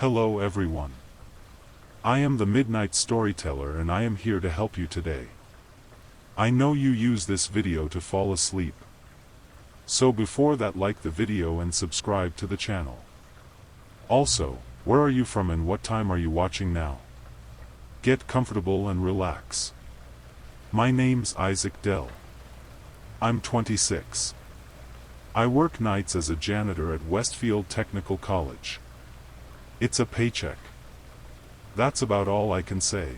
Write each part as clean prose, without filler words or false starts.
Hello everyone. I am the Midnight Storyteller and I am here to help you today. I know you use this video to fall asleep. So before that, like the video and subscribe to the channel. Also, where are you from and what time are you watching now? Get comfortable and relax. My name's Isaac Dell. I'm 26. I work nights as a janitor at Westfield Technical College. It's a paycheck. That's about all I can say.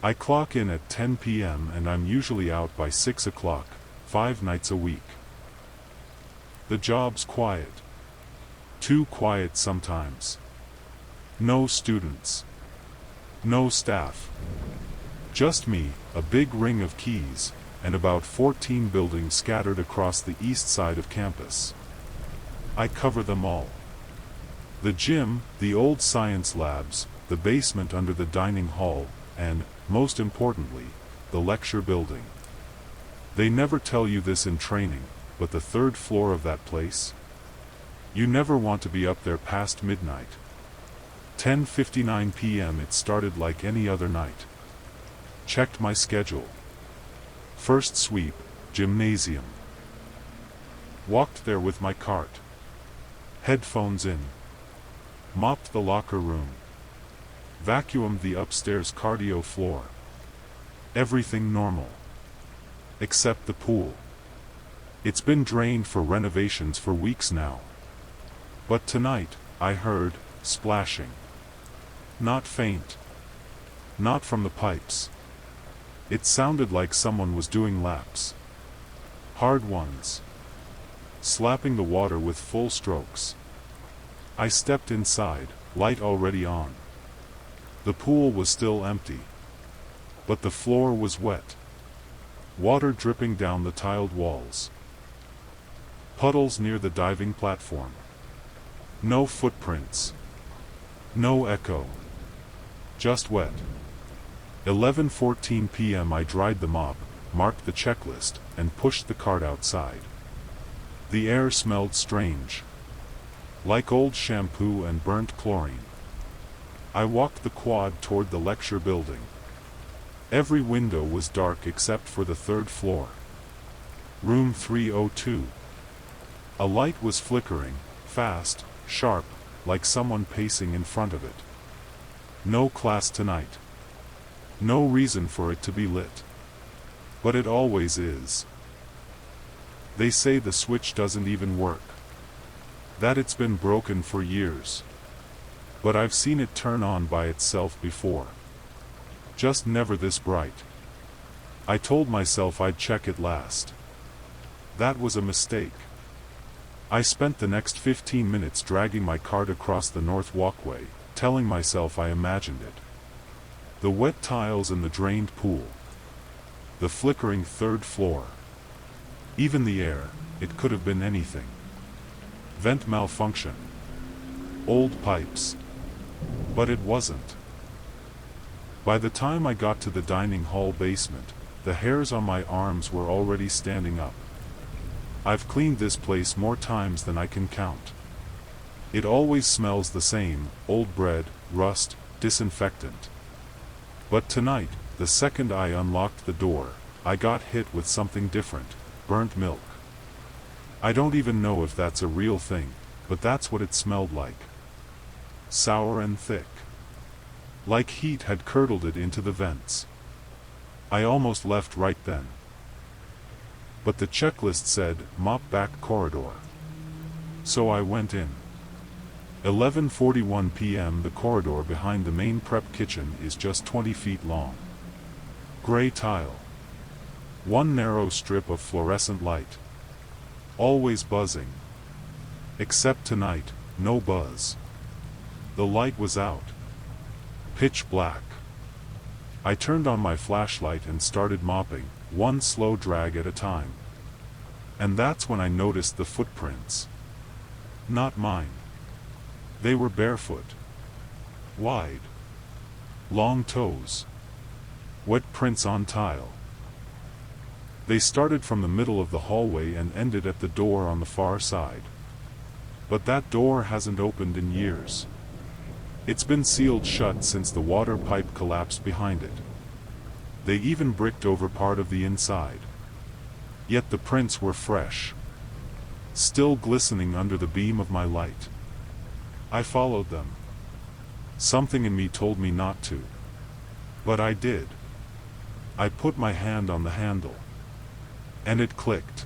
I clock in at 10 p.m. and I'm usually out by 6 o'clock, 5 nights a week. The job's quiet. Too quiet sometimes. No students. No staff. Just me, a big ring of keys, and about 14 buildings scattered across the east side of campus. I cover them all. The gym, the old science labs, the basement under the dining hall, and, most importantly, the lecture building. They never tell you this in training, but the third floor of that place? You never want to be up there past midnight. 10:59 p.m. It started like any other night. Checked my schedule. First sweep, gymnasium. Walked there with my cart. Headphones in. Mopped the locker room. Vacuumed the upstairs cardio floor. Everything normal. Except the pool. It's been drained for renovations for weeks now. But tonight, I heard splashing. Not faint. Not from the pipes. It sounded like someone was doing laps. Hard ones. Slapping the water with full strokes. I stepped inside, light already on. The pool was still empty. But the floor was wet. Water dripping down the tiled walls. Puddles near the diving platform. No footprints. No echo. Just wet. 11:14 p.m. I dried the mop, marked the checklist, and pushed the cart outside. The air smelled strange. Like old shampoo and burnt chlorine. I walked the quad toward the lecture building. Every window was dark except for the third floor. Room 302. A light was flickering, fast, sharp, like someone pacing in front of it. No class tonight. No reason for it to be lit. But it always is. They say the switch doesn't even work. That it's been broken for years. But I've seen it turn on by itself before. Just never this bright. I told myself I'd check it last. That was a mistake. I spent the next 15 minutes dragging my cart across the north walkway, telling myself I imagined it. The wet tiles in the drained pool. The flickering third floor. Even the air, it could have been anything. Vent malfunction. Old pipes. But it wasn't. By the time I got to the dining hall basement, the hairs on my arms were already standing up. I've cleaned this place more times than I can count. It always smells the same, old bread, rust, disinfectant. But tonight, the second I unlocked the door, I got hit with something different, burnt milk. I don't even know if that's a real thing, but that's what it smelled like. Sour and thick. Like heat had curdled it into the vents. I almost left right then. But the checklist said, mop back corridor. So I went in. 11:41 p.m. The corridor behind the main prep kitchen is just 20 feet long. Gray tile. One narrow strip of fluorescent light. Always buzzing. Except tonight, no buzz. The light was out. Pitch black. I turned on my flashlight and started mopping, one slow drag at a time. And that's when I noticed the footprints. Not mine. They were barefoot. Wide. Long toes. Wet prints on tile. They started from the middle of the hallway and ended at the door on the far side. But that door hasn't opened in years. It's been sealed shut since the water pipe collapsed behind it. They even bricked over part of the inside. Yet the prints were fresh, still glistening under the beam of my light. I followed them. Something in me told me not to. But I did. I put my hand on the handle. And it clicked.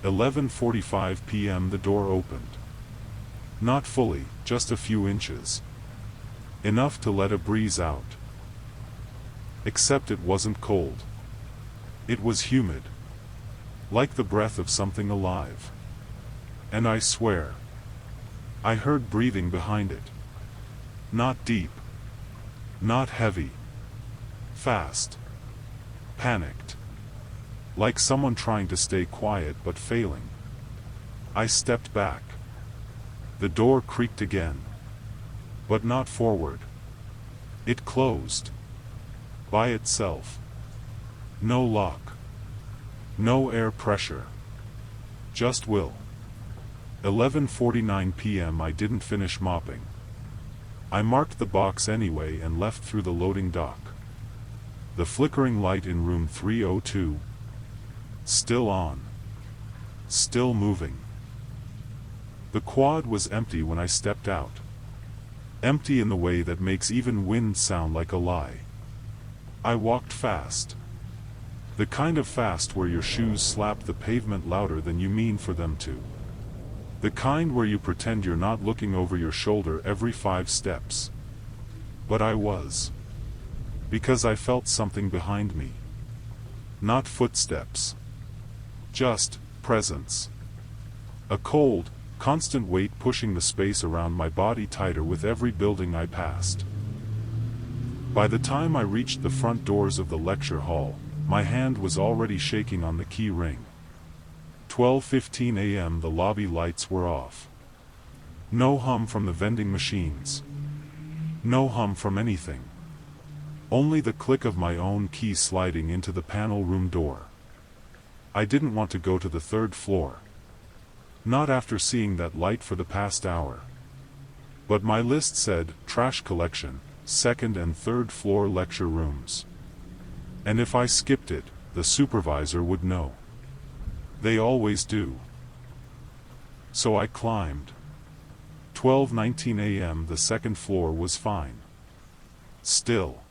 11:45 p.m. the door opened. Not fully, just a few inches. Enough to let a breeze out. Except it wasn't cold. It was humid. Like the breath of something alive. And I swear, I heard breathing behind it. Not deep. Not heavy. Fast. Panicked. Like someone trying to stay quiet but failing. I stepped back. The door creaked again. But not forward. It closed. By itself. No lock. No air pressure. Just will. 11:49 p.m. I didn't finish mopping. I marked the box anyway and left through the loading dock. The flickering light in room 302. Still on. Still moving. The quad was empty when I stepped out. Empty in the way that makes even wind sound like a lie. I walked fast. The kind of fast where your shoes slap the pavement louder than you mean for them to. The kind where you pretend you're not looking over your shoulder every 5 steps. But I was. Because I felt something behind me. Not footsteps. Just presence. A cold, constant weight pushing the space around my body tighter with every building I passed. By the time I reached the front doors of the lecture hall, my hand was already shaking on the key ring. 12:15 a.m. the lobby lights were off. No hum from the vending machines. No hum from anything. Only the click of my own key sliding into the panel room door. I didn't want to go to the 3rd floor. Not after seeing that light for the past hour. But my list said, trash collection, 2nd and 3rd floor lecture rooms. And if I skipped it, the supervisor would know. They always do. So I climbed. 12:19 a.m. the 2nd floor was fine. Still.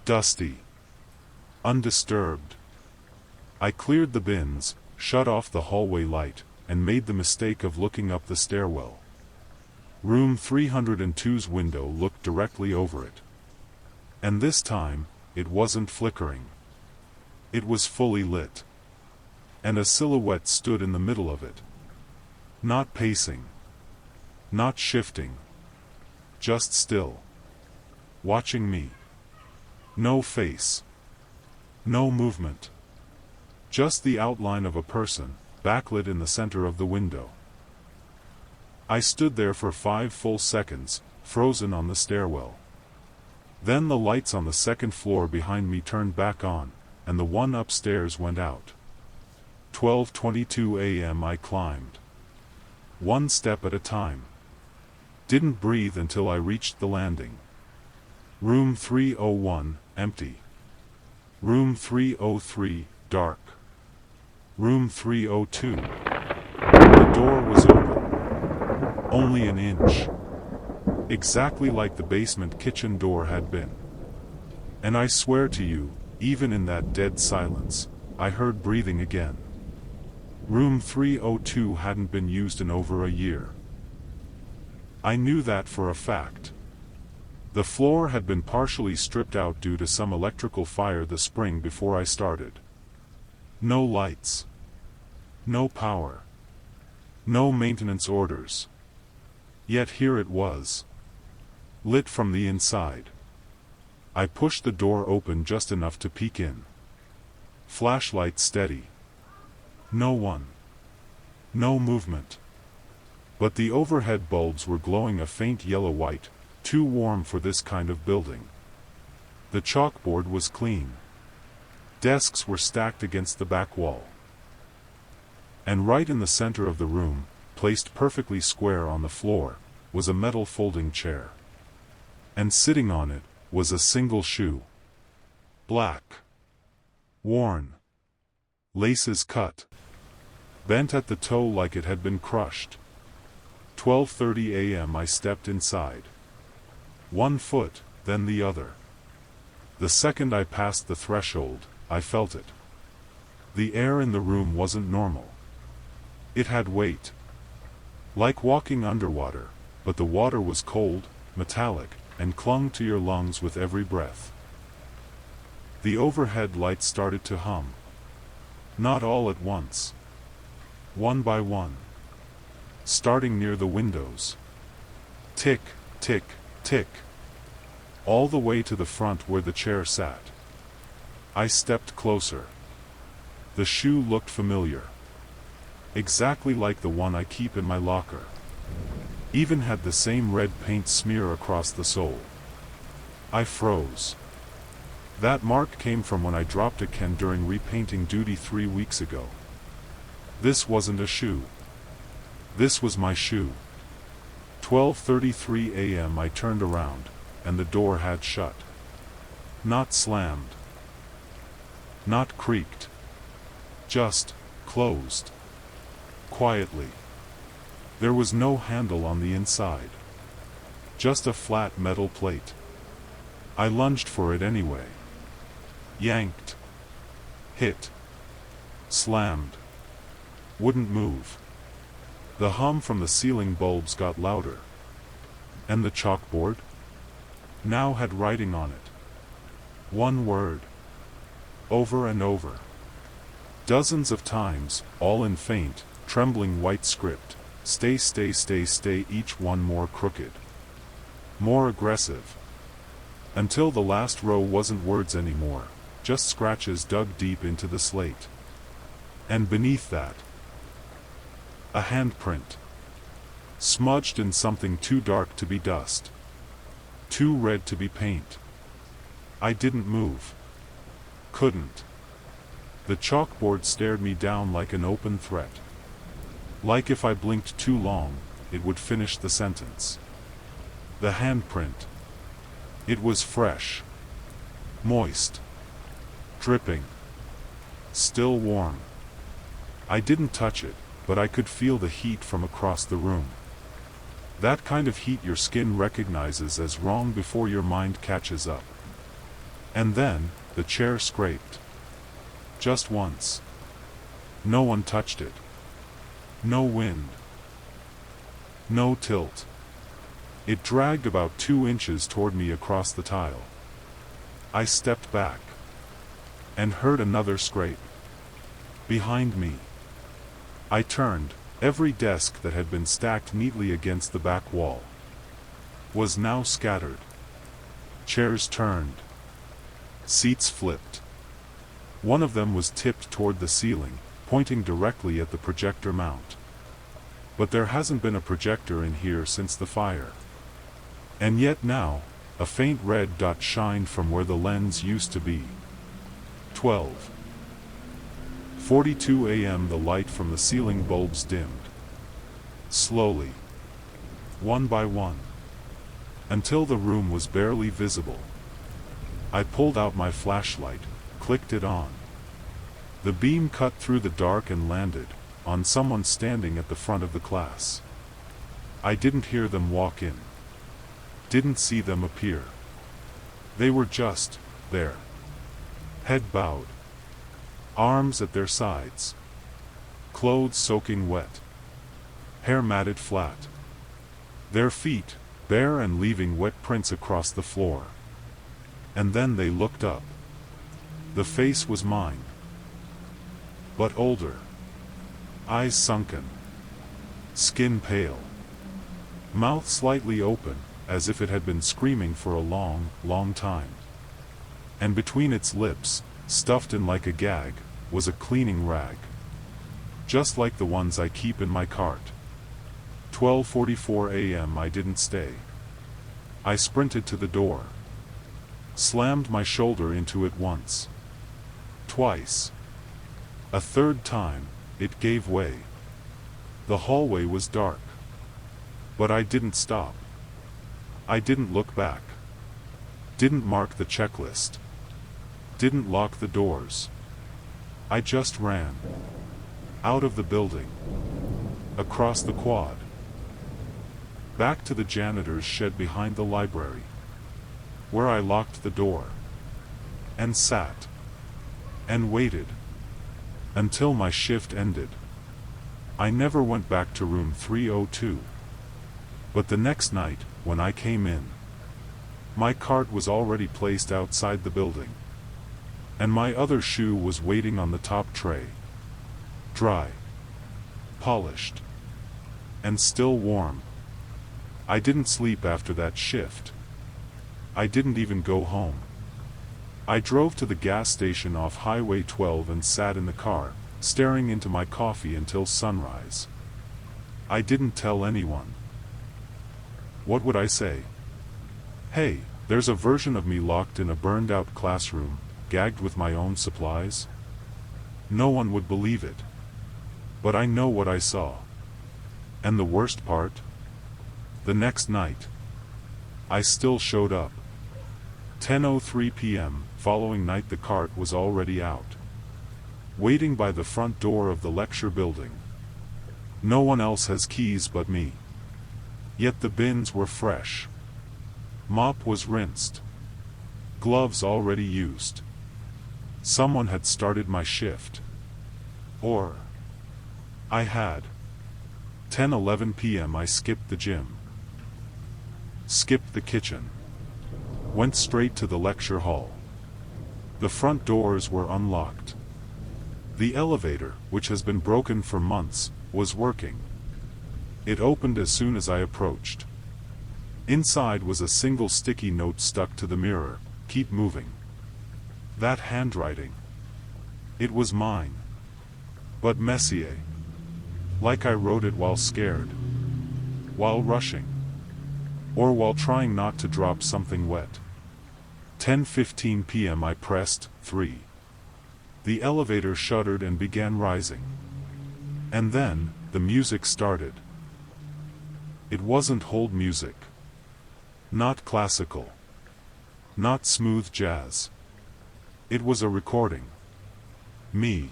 Dusty. Undisturbed. I cleared the bins, shut off the hallway light, and made the mistake of looking up the stairwell. Room 302's window looked directly over it. And this time, it wasn't flickering. It was fully lit. And a silhouette stood in the middle of it. Not pacing. Not shifting. Just still. Watching me. No face. No movement. Just the outline of a person, backlit in the center of the window. I stood there for 5 full seconds, frozen on the stairwell. Then the lights on the 2nd floor behind me turned back on, and the one upstairs went out. 12:22 a.m. I climbed. 1 step at a time. Didn't breathe until I reached the landing. Room 301, empty. Room 303, dark. Room 302. The door was open. Only an inch. Exactly like the basement kitchen door had been. And I swear to you, even in that dead silence, I heard breathing again. Room 302 hadn't been used in over a year. I knew that for a fact. The floor had been partially stripped out due to some electrical fire the spring before I started. No lights. No power. No maintenance orders. Yet here it was. Lit from the inside. I pushed the door open just enough to peek in. Flashlight steady. No one. No movement. But the overhead bulbs were glowing a faint yellow-white, too warm for this kind of building. The chalkboard was clean. Desks were stacked against the back wall. And right in the center of the room, placed perfectly square on the floor, was a metal folding chair. and sitting on it was a single shoe. Black. Worn. Laces cut. Bent at the toe like it had been crushed. 12:30 a.m. I stepped inside. One foot, then the other. The second I passed the threshold, I felt it. The air in the room wasn't normal. It had weight. Like walking underwater, but the water was cold, metallic, and clung to your lungs with every breath. The overhead lights started to hum. Not all at once. One by one. Starting near the windows. Tick, tick, tick. All the way to the front where the chair sat. I stepped closer. The shoe looked familiar. Exactly like the one I keep in my locker. Even had the same red paint smear across the sole. I froze. That mark came from when I dropped a can during repainting duty 3 weeks ago. This wasn't a shoe. This was my shoe. 12:33 a.m. I turned around, and the door had shut. Not slammed. Not creaked. Just closed. Quietly. There was no handle on the inside. Just a flat metal plate. I lunged for it anyway. Yanked. Hit. Slammed. Wouldn't move. The hum from the ceiling bulbs got louder. And the chalkboard? Now had writing on it. One word. Over and over. Dozens of times, all in faint, trembling white script. Stay, stay, stay, stay, each one more crooked. More aggressive. Until the last row wasn't words anymore, just scratches dug deep into the slate. And beneath that, a handprint. Smudged in something too dark to be dust. Too red to be paint. I didn't move. Couldn't. The chalkboard stared me down like an open threat. Like if I blinked too long, it would finish the sentence. The handprint. It was fresh. Moist. Dripping. Still warm. I didn't touch it, but I could feel the heat from across the room. That kind of heat your skin recognizes as wrong before your mind catches up. And then, the chair scraped. Just once. No one touched it. No wind. No tilt. It dragged about 2 inches toward me across the tile. I stepped back. And heard another scrape. Behind me. I turned. Every desk that had been stacked neatly against the back wall was now scattered. Chairs turned. Seats flipped. One of them was tipped toward the ceiling, pointing directly at the projector mount. But there hasn't been a projector in here since the fire. And yet now, a faint red dot shined from where the lens used to be. 12:42 a.m. The light from the ceiling bulbs dimmed. Slowly. One by one. Until the room was barely visible. I pulled out my flashlight, clicked it on. The beam cut through the dark and landed on someone standing at the front of the class. I didn't hear them walk in. Didn't see them appear. They were just there. Head bowed. Arms at their sides. Clothes soaking wet. Hair matted flat. Their feet, bare and leaving wet prints across the floor. And then they looked up. The face was mine. But older. Eyes sunken. Skin pale. Mouth slightly open, as if it had been screaming for a long, long time. And between its lips, stuffed in like a gag, was a cleaning rag. Just like the ones I keep in my cart. 12:44 a.m. I didn't stay. I sprinted to the door. Slammed my shoulder into it once. Twice. A third time, it gave way. The hallway was dark. But I didn't stop. I didn't look back. Didn't mark the checklist. Didn't lock the doors. I just ran. Out of the building. Across the quad. Back to the janitor's shed behind the library. Where I locked the door. And sat. And waited. Until my shift ended. I never went back to room 302. But the next night, when I came in, my cart was already placed outside the building. And my other shoe was waiting on the top tray. Dry. Polished. And still warm. I didn't sleep after that shift. I didn't even go home. I drove to the gas station off Highway 12 and sat in the car, staring into my coffee until sunrise. I didn't tell anyone. What would I say? Hey, there's a version of me locked in a burned-out classroom, gagged with my own supplies? No one would believe it. But I know what I saw. And the worst part? The next night, I still showed up. 10:03 p.m., following night the cart was already out. Waiting by the front door of the lecture building. No one else has keys but me. Yet the bins were fresh. Mop was rinsed. Gloves already used. Someone had started my shift. Or I had. 10:11 p.m. I skipped the gym. Skipped the kitchen. Went straight to the lecture hall. The front doors were unlocked. The elevator, which has been broken for months, was working. It opened as soon as I approached. Inside was a single sticky note stuck to the mirror, "Keep moving." That handwriting. It was mine. But Messier. Like I wrote it while scared. While rushing. Or while trying not to drop something wet. 10:15 p.m. I pressed 3. The elevator shuddered and began rising. And then, the music started. It wasn't hold music. Not classical. Not smooth jazz. It was a recording. Me.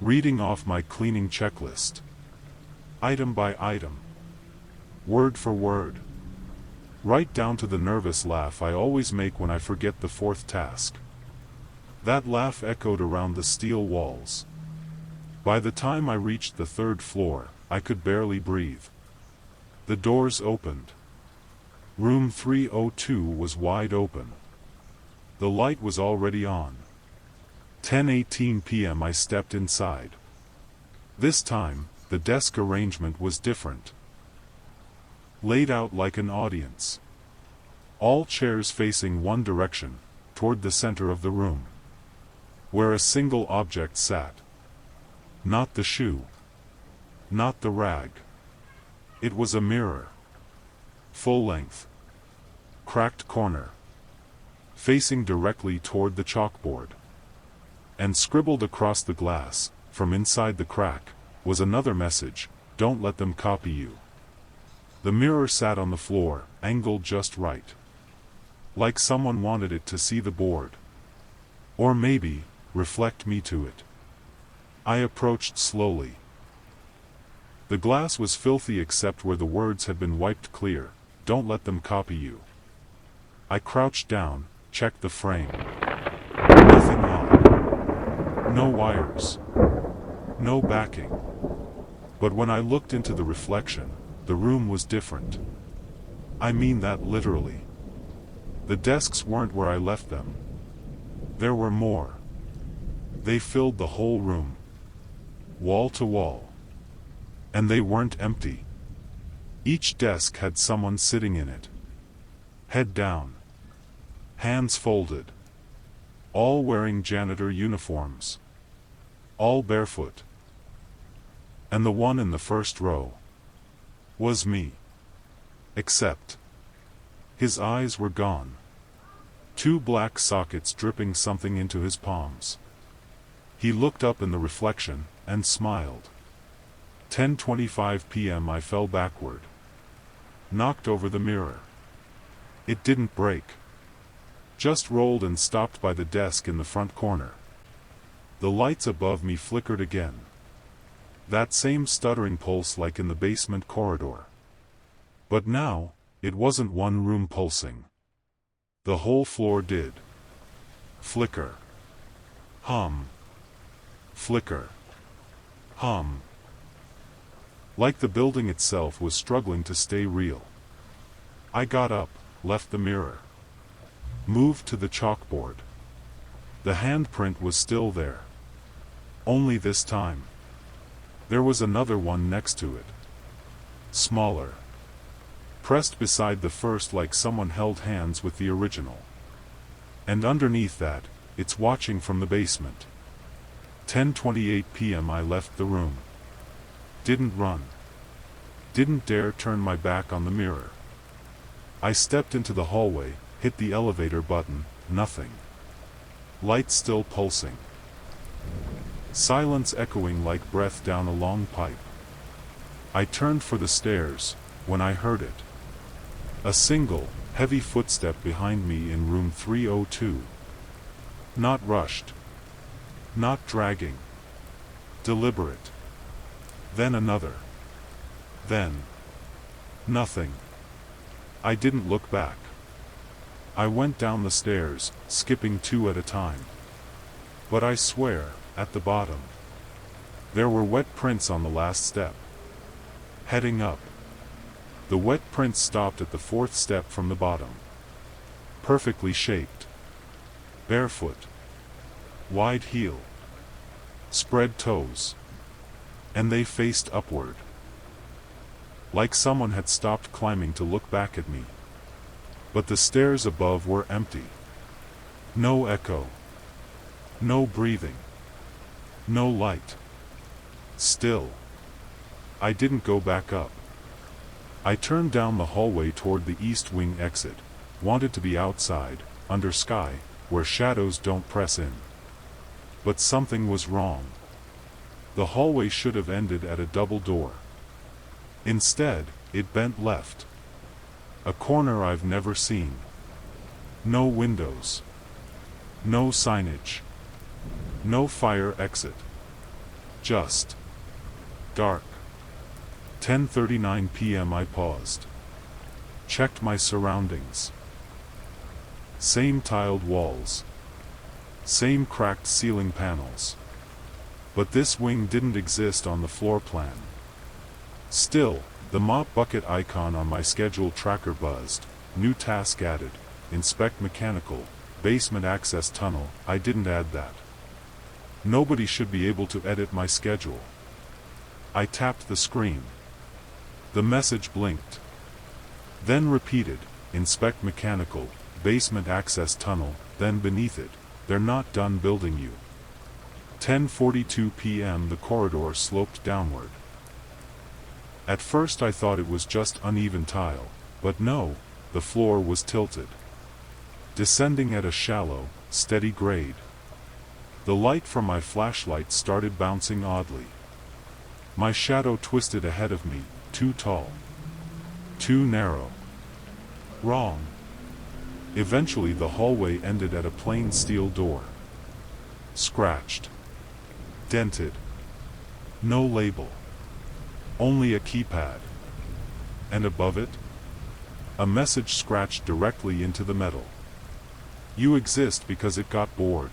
Reading off my cleaning checklist. Item by item. Word for word. Right down to the nervous laugh I always make when I forget the fourth task. That laugh echoed around the steel walls. By the time I reached the third floor, I could barely breathe. The doors opened. Room 302 was wide open. The light was already on. 10:18 p.m. I stepped inside. This time, the desk arrangement was different. Laid out like an audience. All chairs facing one direction, toward the center of the room. Where a single object sat. Not the shoe. Not the rag. It was a mirror. Full length. Cracked corner. Facing directly toward the chalkboard. And scribbled across the glass, from inside the crack, was another message: "Don't let them copy you." The mirror sat on the floor, angled just right. Like someone wanted it to see the board. Or maybe, reflect me to it. I approached slowly. The glass was filthy except where the words had been wiped clear: "Don't let them copy you." I crouched down, checked the frame. Nothing odd. No wires. No backing. But when I looked into the reflection, the room was different. I mean that literally. The desks weren't where I left them. There were more. They filled the whole room. Wall to wall. And they weren't empty. Each desk had someone sitting in it. Head down. Hands folded. All wearing janitor uniforms. All barefoot. And the one in the first row was me. Except his eyes were gone. 2 black sockets dripping something into his palms. He looked up in the reflection, and smiled. 10:25 p.m. I fell backward. Knocked over the mirror. It didn't break. just rolled and stopped by the desk in the front corner. The lights above me flickered again. That same stuttering pulse like in the basement corridor. But now, it wasn't one room pulsing. The whole floor did. Flicker. Hum. Flicker. Hum. Like the building itself was struggling to stay real. I got up, left the mirror. Moved to the chalkboard. The handprint was still there. Only this time. There was another one next to it. Smaller. Pressed beside the first like someone held hands with the original. And underneath that, it's watching from the basement. 10:28 p.m. I left the room. Didn't run. Didn't dare turn my back on the mirror. I stepped into the hallway, hit the elevator button, nothing. Light still pulsing. Silence echoing like breath down a long pipe. I turned for the stairs, when I heard it. A single, heavy footstep behind me in room 302. Not rushed. Not dragging. Deliberate. Then another. Then. Nothing. I didn't look back. I went down the stairs, skipping 2 at a time. But I swear, at the bottom, there were wet prints on the last step. Heading up. The wet prints stopped at the 4th step from the bottom. Perfectly shaped. Barefoot. Wide heel. Spread toes. And they faced upward. Like someone had stopped climbing to look back at me. But the stairs above were empty. No echo. No breathing. No light. Still. I didn't go back up. I turned down the hallway toward the east wing exit, wanted to be outside, under sky, where shadows don't press in. But something was wrong. The hallway should have ended at a double door. Instead, it bent left. A corner I've never seen. No windows. No signage. No fire exit. Just dark. 10:39 p.m. I paused. Checked my surroundings. Same tiled walls. Same cracked ceiling panels. But this wing didn't exist on the floor plan. Still, the mop bucket icon on my schedule tracker buzzed. New task added. Inspect mechanical, basement access tunnel. I didn't add that. Nobody should be able to edit my schedule. I tapped the screen. The message blinked. Then repeated, inspect mechanical, basement access tunnel, then beneath it, they're not done building you. 10:42 p.m. The corridor sloped downward. At first I thought it was just uneven tile, but no, the floor was tilted. Descending at a shallow, steady grade. The light from my flashlight started bouncing oddly. My shadow twisted ahead of me, too tall. Too narrow. Wrong. Eventually the hallway ended at a plain steel door. Scratched. Dented. No label. Only a keypad. And above it? A message scratched directly into the metal. You exist because it got bored.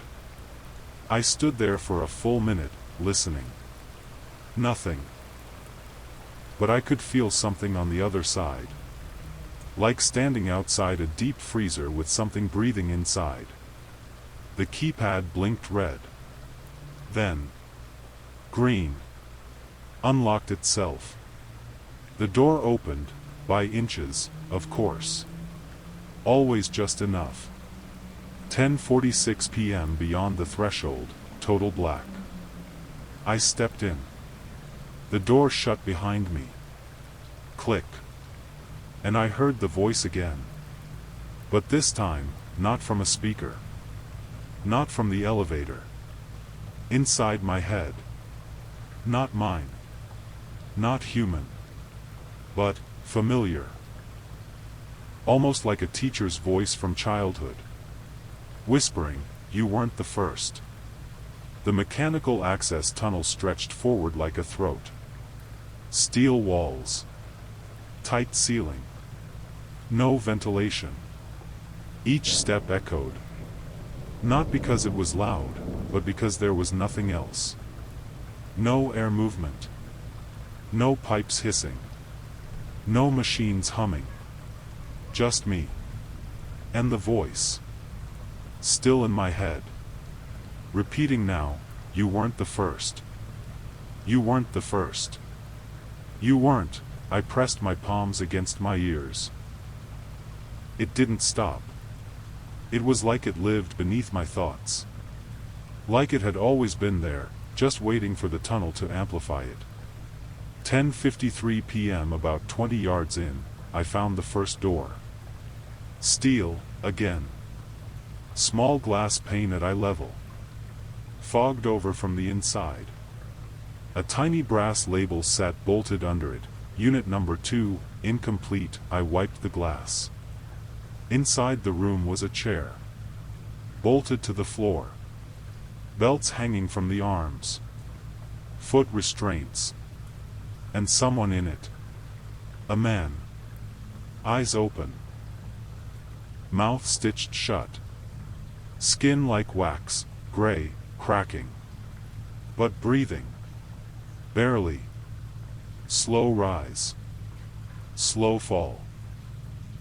I stood there for a full minute, listening. Nothing. But I could feel something on the other side. Like standing outside a deep freezer with something breathing inside. The keypad blinked red. Then green. Unlocked itself. The door opened, by inches, of course. Always just enough. 10:46 p.m. Beyond the threshold, total black. I stepped in. The door shut behind me. Click. And I heard the voice again. But this time, not from a speaker. Not from the elevator. Inside my head. Not mine. Not human. But familiar. Almost like a teacher's voice from childhood. whispering, "You weren't the first." The mechanical access tunnel stretched forward like a throat. Steel walls. Tight ceiling. No ventilation. Each step echoed. Not because it was loud, but because there was nothing else. No air movement. No pipes hissing. No machines humming. Just me. And the voice. Still in my head. Repeating now, "You weren't the first. You weren't the first. You weren't." I pressed my palms against my ears. It didn't stop. It was like it lived beneath my thoughts. Like it had always been there, just waiting for the tunnel to amplify it. 10:53 p.m. About 20 yards in, I found the first door. Steel, again. Small glass pane at eye level. Fogged over from the inside. A tiny brass label sat bolted under it. Unit number 2, incomplete. I wiped the glass. Inside the room was a chair. Bolted to the floor. Belts hanging from the arms. Foot restraints. And someone in it. A man. Eyes open. Mouth stitched shut. Skin like wax, gray, cracking. But breathing. Barely. Slow rise. Slow fall.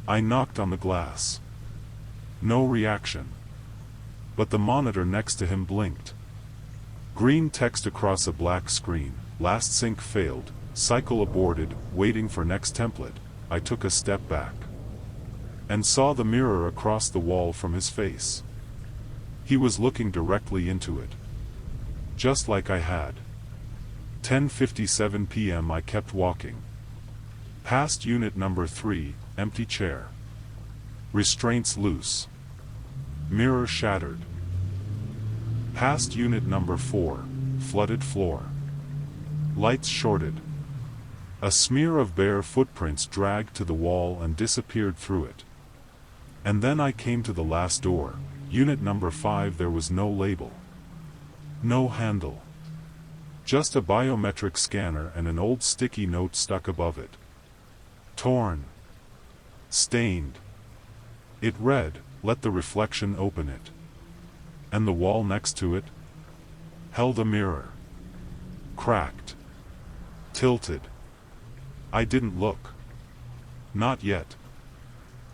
I knocked on the glass. No reaction. But the monitor next to him blinked. Green text across a black screen. Last sync failed. Cycle aborted. Waiting for next template. I took a step back. And saw the mirror across the wall from his face. He was looking directly into it. Just like I had. 10:57 p.m. I kept walking. Past unit number 3, empty chair. Restraints loose. Mirror shattered. Past unit number 4, flooded floor. Lights shorted. A smear of bare footprints dragged to the wall and disappeared through it. And then I came to the last door. Unit number 5. There was no label. No handle. Just a biometric scanner and an old sticky note stuck above it. Torn. Stained. It read, "Let the reflection open it." And the wall next to it held a mirror. Cracked. Tilted. I didn't look. Not yet.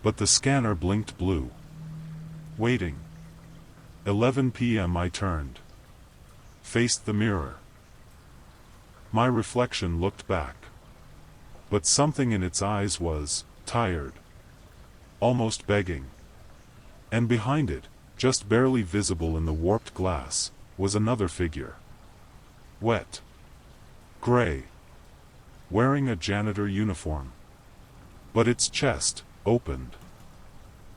But the scanner blinked blue. Waiting. 11 p.m. I turned. Faced the mirror. My reflection looked back. But something in its eyes was tired. Almost begging. And behind it, just barely visible in the warped glass, was another figure. Wet. Gray. Wearing a janitor uniform. But its chest, opened.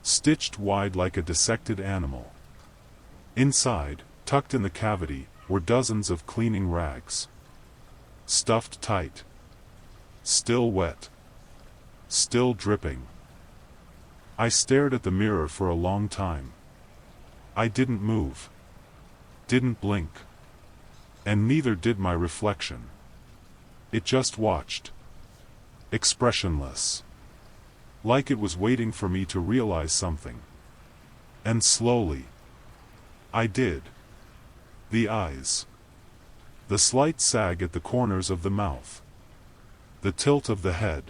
Stitched wide like a dissected animal. Inside, tucked in the cavity, were dozens of cleaning rags. Stuffed tight. Still wet. Still dripping. I stared at the mirror for a long time. I didn't move. Didn't blink. And neither did my reflection. It just watched. Expressionless. Like it was waiting for me to realize something. And slowly. I did. The eyes. The slight sag at the corners of the mouth. The tilt of the head.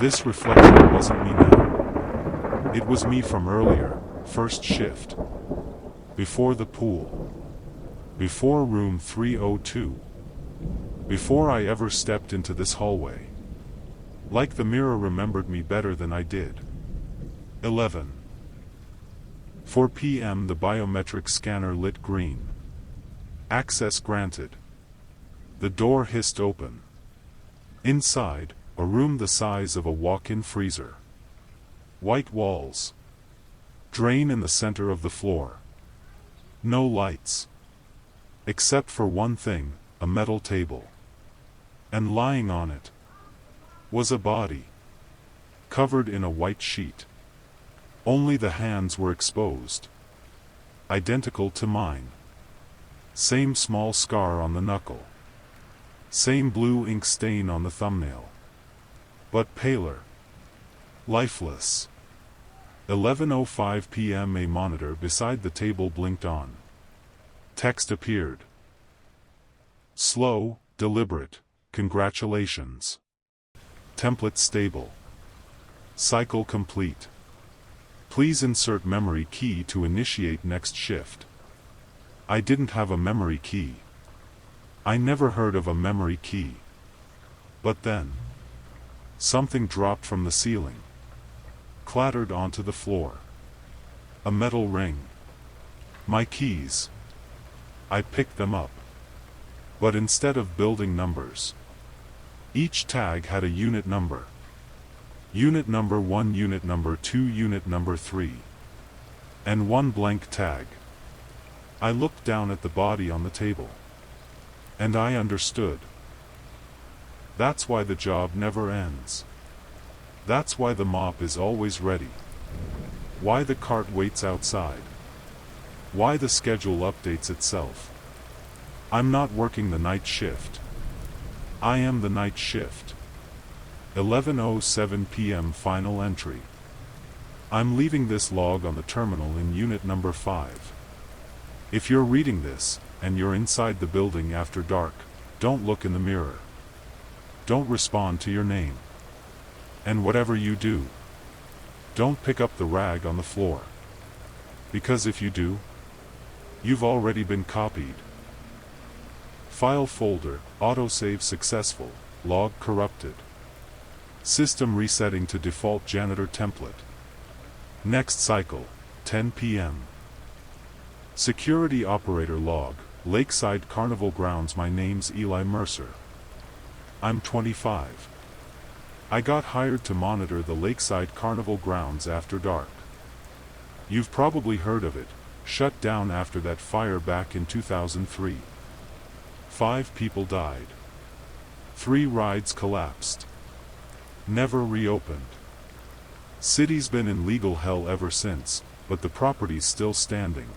This reflection wasn't me now. It was me from earlier, first shift. Before the pool. Before room 302. Before I ever stepped into this hallway. Like the mirror remembered me better than I did. 11. 4 p.m. The biometric scanner lit green. Access granted. The door hissed open. Inside, a room the size of a walk-in freezer. White walls. Drain in the center of the floor. No lights. Except for one thing, a metal table. And lying on it was a body. Covered in a white sheet. Only the hands were exposed. identical to mine. Same small scar on the knuckle. Same blue ink stain on the thumbnail. But paler. Lifeless. 11:05 p.m. A monitor beside the table blinked on. Text appeared. Slow, deliberate, congratulations. Template stable. Cycle complete. Please insert memory key to initiate next shift. I didn't have a memory key. I never heard of a memory key. But then, something dropped from the ceiling. Clattered onto the floor. A metal ring. My keys. I picked them up. But instead of building numbers, each tag had a unit number. Unit number 1, unit number 2, unit number 3. And one blank tag. I looked down at the body on the table. And I understood. That's why the job never ends. That's why the mop is always ready. Why the cart waits outside. Why the schedule updates itself. I'm not working the night shift. I am the night shift. 11:07 p.m. Final entry. I'm leaving this log on the terminal in unit number 5. If you're reading this, and you're inside the building after dark, don't look in the mirror. Don't respond to your name. And whatever you do, don't pick up the rag on the floor. Because if you do, you've already been copied. File folder, autosave successful, log corrupted. System resetting to default janitor template. Next cycle, 10 p.m. Security operator log, Lakeside Carnival Grounds. My name's Eli Mercer. I'm 25. I got hired to monitor the Lakeside Carnival Grounds after dark. You've probably heard of it, shut down after that fire back in 2003. 5 people died. 3 rides collapsed. Never reopened. City's been in legal hell ever since, but the property's still standing.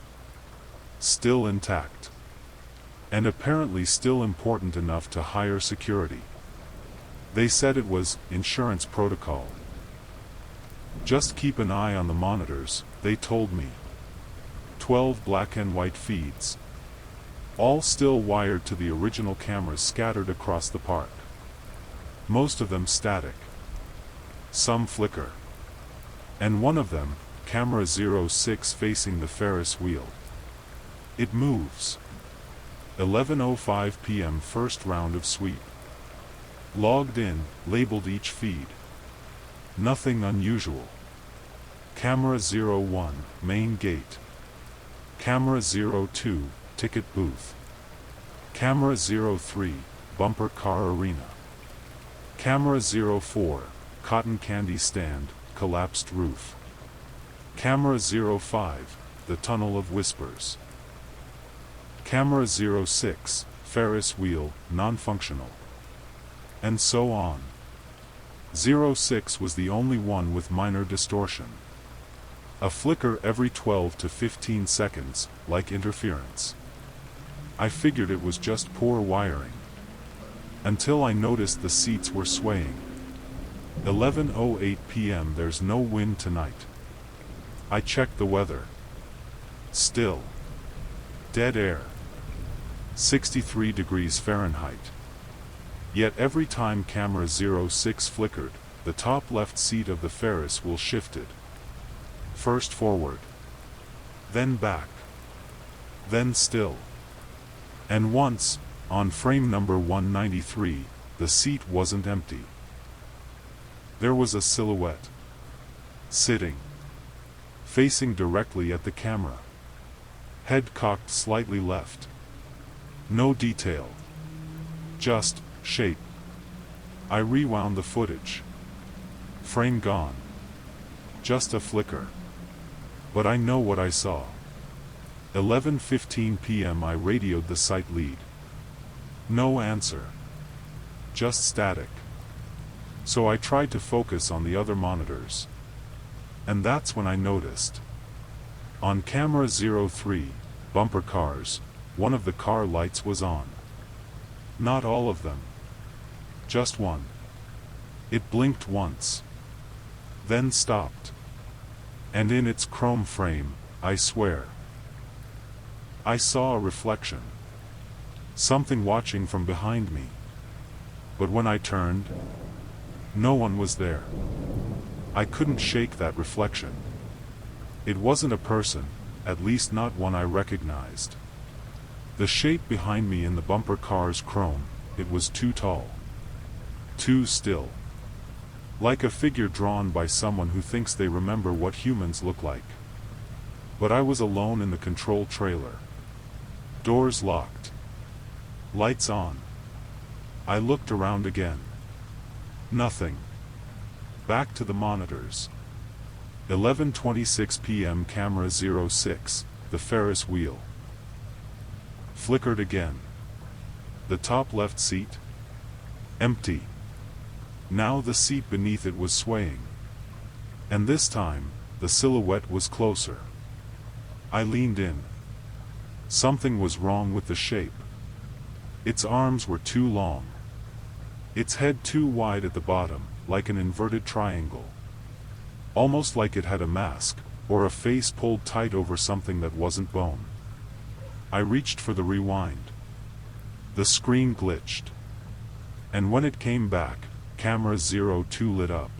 Still intact. And apparently still important enough to hire security. They said it was insurance protocol. Just keep an eye on the monitors, they told me. 12 black and white feeds. All still wired to the original cameras scattered across the park. Most of them static. Some flicker. And one of them, camera 06 facing the Ferris wheel. It moves. 11:05 p.m. First round of sweep. Logged in, labeled each feed. Nothing unusual. Camera 01, main gate. Camera 02, ticket booth. Camera 03, bumper car arena. Camera 04, cotton candy stand, collapsed roof. Camera 05, the tunnel of whispers. Camera 06, Ferris wheel, non-functional. And so on. 06 was the only one with minor distortion. A flicker every 12 to 15 seconds, like interference. I figured it was just poor wiring. Until I noticed the seats were swaying. 11:08 p.m. There's no wind tonight. I checked the weather. Still. Dead air. 63 degrees Fahrenheit. Yet every time camera 06 flickered, the top left seat of the Ferris wheel shifted. First forward. Then back. Then still. And once, on frame number 193, the seat wasn't empty. There was a silhouette. Sitting. Facing directly at the camera. Head cocked slightly left. No detail. Just shape. I rewound the footage. Frame gone. Just a flicker. But I know what I saw. 11:15 p.m. I radioed the site lead. No answer. Just static. So I tried to focus on the other monitors. And that's when I noticed. On camera 03, bumper cars, one of the car lights was on. Not all of them. Just one. It blinked once. Then stopped. And in its chrome frame, I swear, I saw a reflection. Something watching from behind me. But when I turned, no one was there. I couldn't shake that reflection. It wasn't a person, at least not one I recognized. The shape behind me in the bumper car's chrome, it was too tall. Too still. Like a figure drawn by someone who thinks they remember what humans look like. But I was alone in the control trailer. Doors locked. Lights on. I looked around again. Nothing. Back to the monitors. 11:26 p.m. Camera 06, the Ferris wheel. Flickered again. The top left seat? Empty. Now the seat beneath it was swaying. And this time, the silhouette was closer. I leaned in. Something was wrong with the shape. Its arms were too long. Its head too wide at the bottom, like an inverted triangle. Almost like it had a mask, or a face pulled tight over something that wasn't bone. I reached for the rewind. The screen glitched. And when it came back, camera 02 lit up.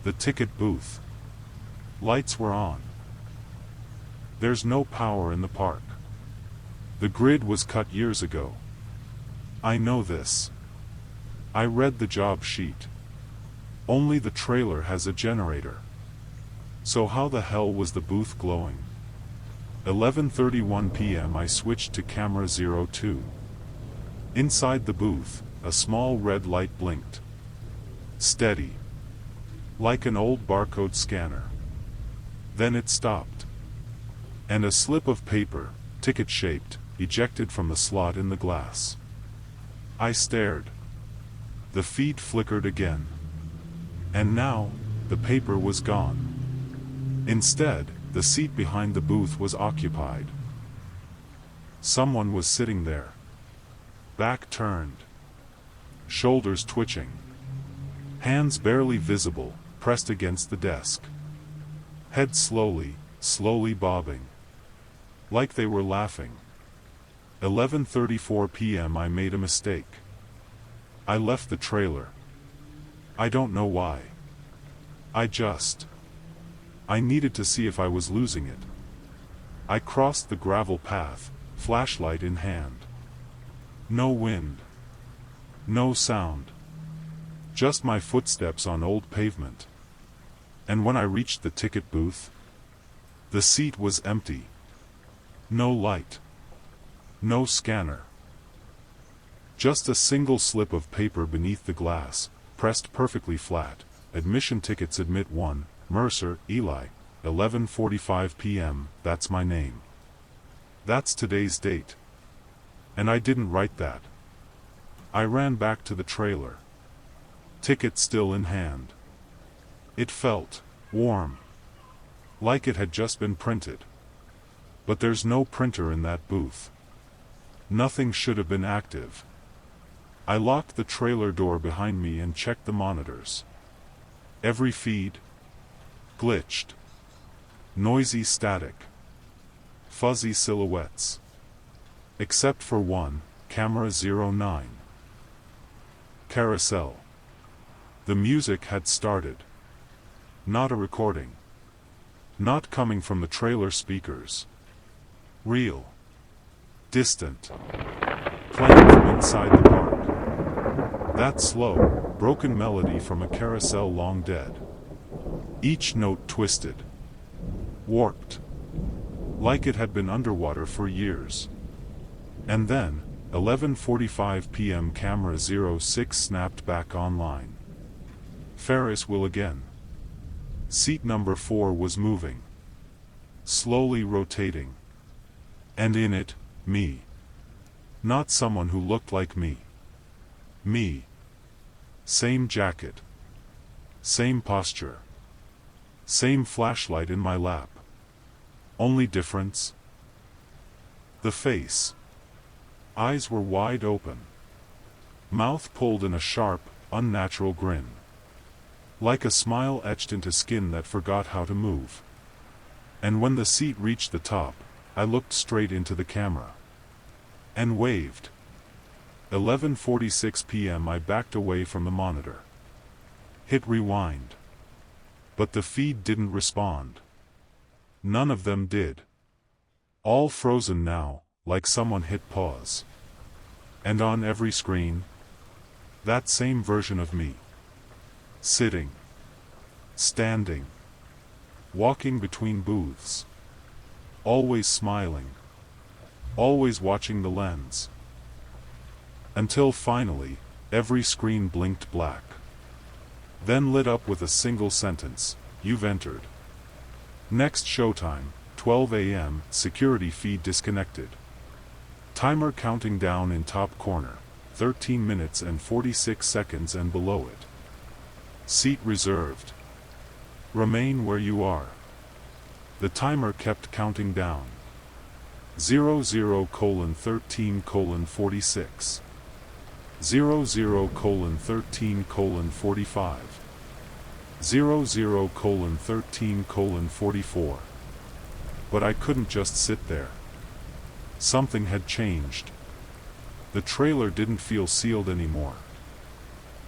The ticket booth. Lights were on. There's no power in the park. The grid was cut years ago. I know this. I read the job sheet. Only the trailer has a generator. So how the hell was the booth glowing? 11:31 p.m. I switched to camera 02. Inside the booth, a small red light blinked. Steady. Like an old barcode scanner. Then it stopped. And a slip of paper, ticket-shaped, ejected from the slot in the glass. I stared. The feed flickered again. And now, the paper was gone. Instead, the seat behind the booth was occupied. Someone was sitting there. Back turned. Shoulders twitching. Hands barely visible, pressed against the desk. Head slowly, slowly bobbing. Like they were laughing. 11:34 p.m. I made a mistake. I left the trailer. I don't know why. I needed to see if I was losing it. I crossed the gravel path, flashlight in hand. No wind. No sound. Just my footsteps on old pavement. And when I reached the ticket booth, the seat was empty. No light. No scanner. Just a single slip of paper beneath the glass, pressed perfectly flat. Admission tickets admit 1, Mercer, Eli. 11:45 p.m., that's my name. That's today's date. And I didn't write that. I ran back to the trailer. Ticket still in hand. It felt warm. Like it had just been printed. But there's no printer in that booth. Nothing should have been active. I locked the trailer door behind me and checked the monitors. Every feed glitched. Noisy static. Fuzzy silhouettes. Except for one, camera 09. Carousel. The music had started. Not a recording. Not coming from the trailer speakers. Real. Distant. Playing from inside the park. That slow, broken melody from a carousel long dead. Each note twisted. Warped. Like it had been underwater for years. And then, 11:45 p.m. camera 06 snapped back online. Ferris wheel again. Seat number 4 was moving. Slowly rotating. And in it, me. Not someone who looked like me. Me. Same jacket. Same posture. Same flashlight in my lap. Only difference? The face. Eyes were wide open. Mouth pulled in a sharp, unnatural grin. Like a smile etched into skin that forgot how to move. And when the seat reached the top, I looked straight into the camera. And waved. 11:46 p.m. I backed away from the monitor. Hit rewind. But the feed didn't respond. None of them did. All frozen now, like someone hit pause. And on every screen, that same version of me. Sitting. Standing. Walking between booths. Always smiling. Always watching the lens. Until finally, every screen blinked black. Then lit up with a single sentence, "You've entered." Next showtime, 12 a.m., security feed disconnected. Timer counting down in top corner, 13 minutes and 46 seconds and below it. Seat reserved. Remain where you are. The timer kept counting down. 00:13:46. 00:13:45. 00:13:44. But I couldn't just sit there. Something had changed. The trailer didn't feel sealed anymore.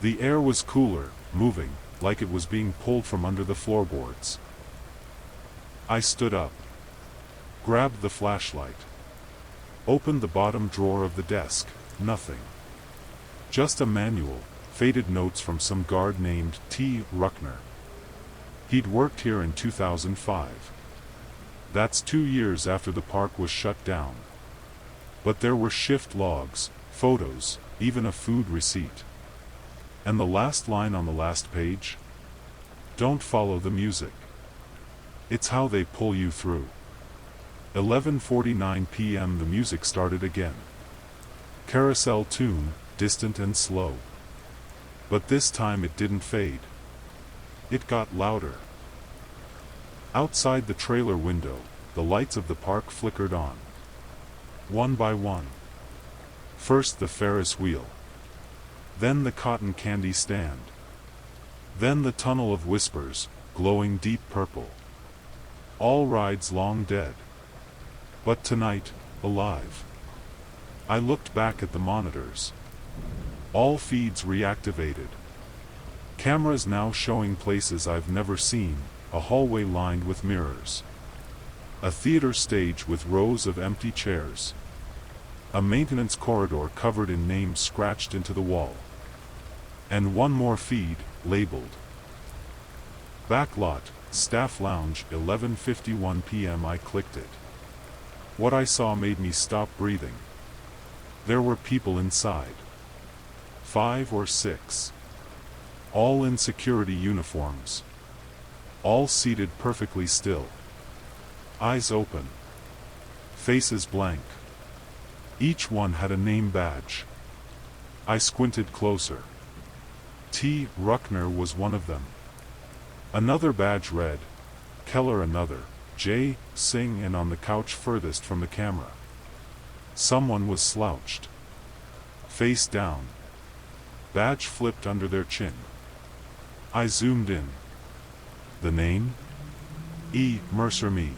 The air was cooler, moving, like it was being pulled from under the floorboards. I stood up. Grabbed the flashlight. Opened the bottom drawer of the desk. Nothing. Just a manual, faded notes from some guard named T. Ruckner. He'd worked here in 2005. That's 2 years after the park was shut down. But there were shift logs, photos, even a food receipt. And the last line on the last page? Don't follow the music. It's how they pull you through. 11:49 p.m. the music started again. Carousel tune, distant and slow. But this time it didn't fade. It got louder. Outside the trailer window, the lights of the park flickered on. One by one. First the Ferris wheel. Then the cotton candy stand. Then the tunnel of whispers, glowing deep purple. All rides long dead. But tonight, alive. I looked back at the monitors. All feeds reactivated. Cameras now showing places I've never seen, a hallway lined with mirrors. A theater stage with rows of empty chairs. A maintenance corridor covered in names scratched into the wall. And one more feed, labeled. Backlot, Staff Lounge, 11:51 p.m. I clicked it. What I saw made me stop breathing. There were people inside. 5 or 6. All in security uniforms. All seated perfectly still. Eyes open. Faces blank. Each one had a name badge. I squinted closer. T. Ruckner was one of them. Another badge read, Keller another, J. Singh, and on the couch furthest from the camera. Someone was slouched. Face down. Badge flipped under their chin. I zoomed in. The name? E. Mercer Me.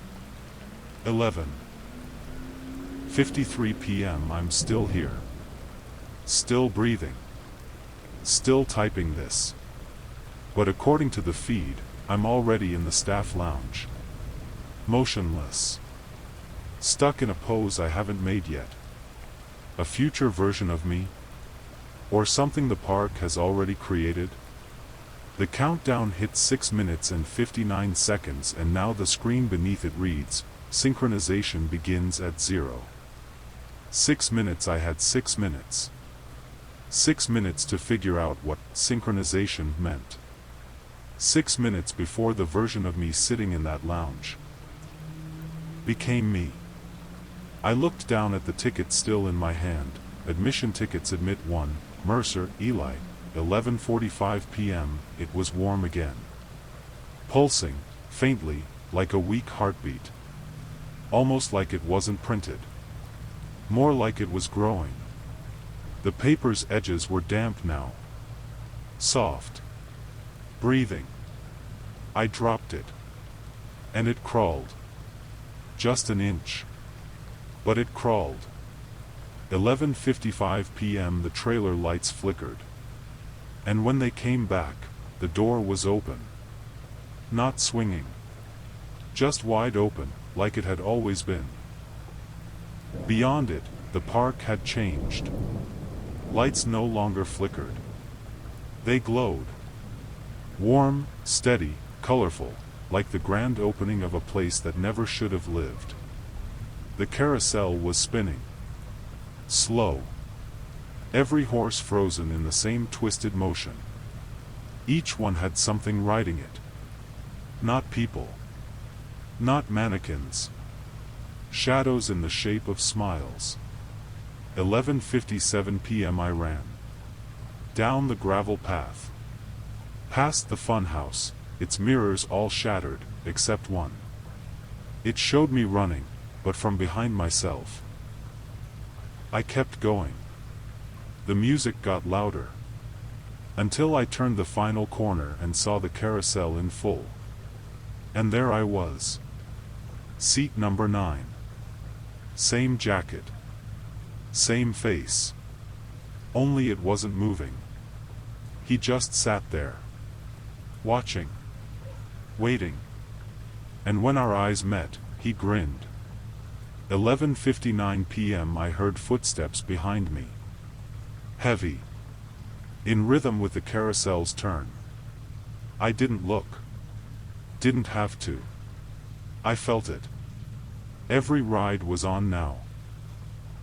11:53 p.m. I'm still here. Still breathing. Still typing this. But according to the feed, I'm already in the staff lounge. Motionless. Stuck in a pose I haven't made yet. A future version of me? Or something the park has already created? The countdown hit 6 minutes and 59 seconds, and now the screen beneath it reads, synchronization begins at 0. 6 minutes. I had 6 minutes. 6 minutes to figure out what synchronization meant. 6 minutes before the version of me sitting in that lounge became me. I looked down at the ticket still in my hand. Admission tickets, admit 1, Mercer, Eli, 11:45 p.m. It was warm again. Pulsing, faintly, like a weak heartbeat. almost like it wasn't printed. More like it was growing. The paper's edges were damp now. Soft. Breathing. I dropped it. And it crawled. Just an inch. But it crawled. 11:55 p.m. The trailer lights flickered. And when they came back, the door was open. Not swinging. Just wide open, like it had always been. Beyond it, the park had changed. Lights no longer flickered. They glowed. Warm, steady, colorful, like the grand opening of a place that never should have lived. The carousel was spinning. Slow. Every horse frozen in the same twisted motion. Each one had something riding it. Not people. Not mannequins. Shadows in the shape of smiles. 11:57 p.m. I ran. Down the gravel path. Past the funhouse, its mirrors all shattered, except one. It showed me running, but from behind myself. I kept going. The music got louder. Until I turned the final corner and saw the carousel in full. And there I was. Seat number 9. Same jacket. Same face. Only it wasn't moving. He just sat there. Watching. Waiting. And when our eyes met, he grinned. 11:59 p.m. I heard footsteps behind me. Heavy. In rhythm with the carousel's turn. I didn't look. Didn't have to. I felt it. Every ride was on now.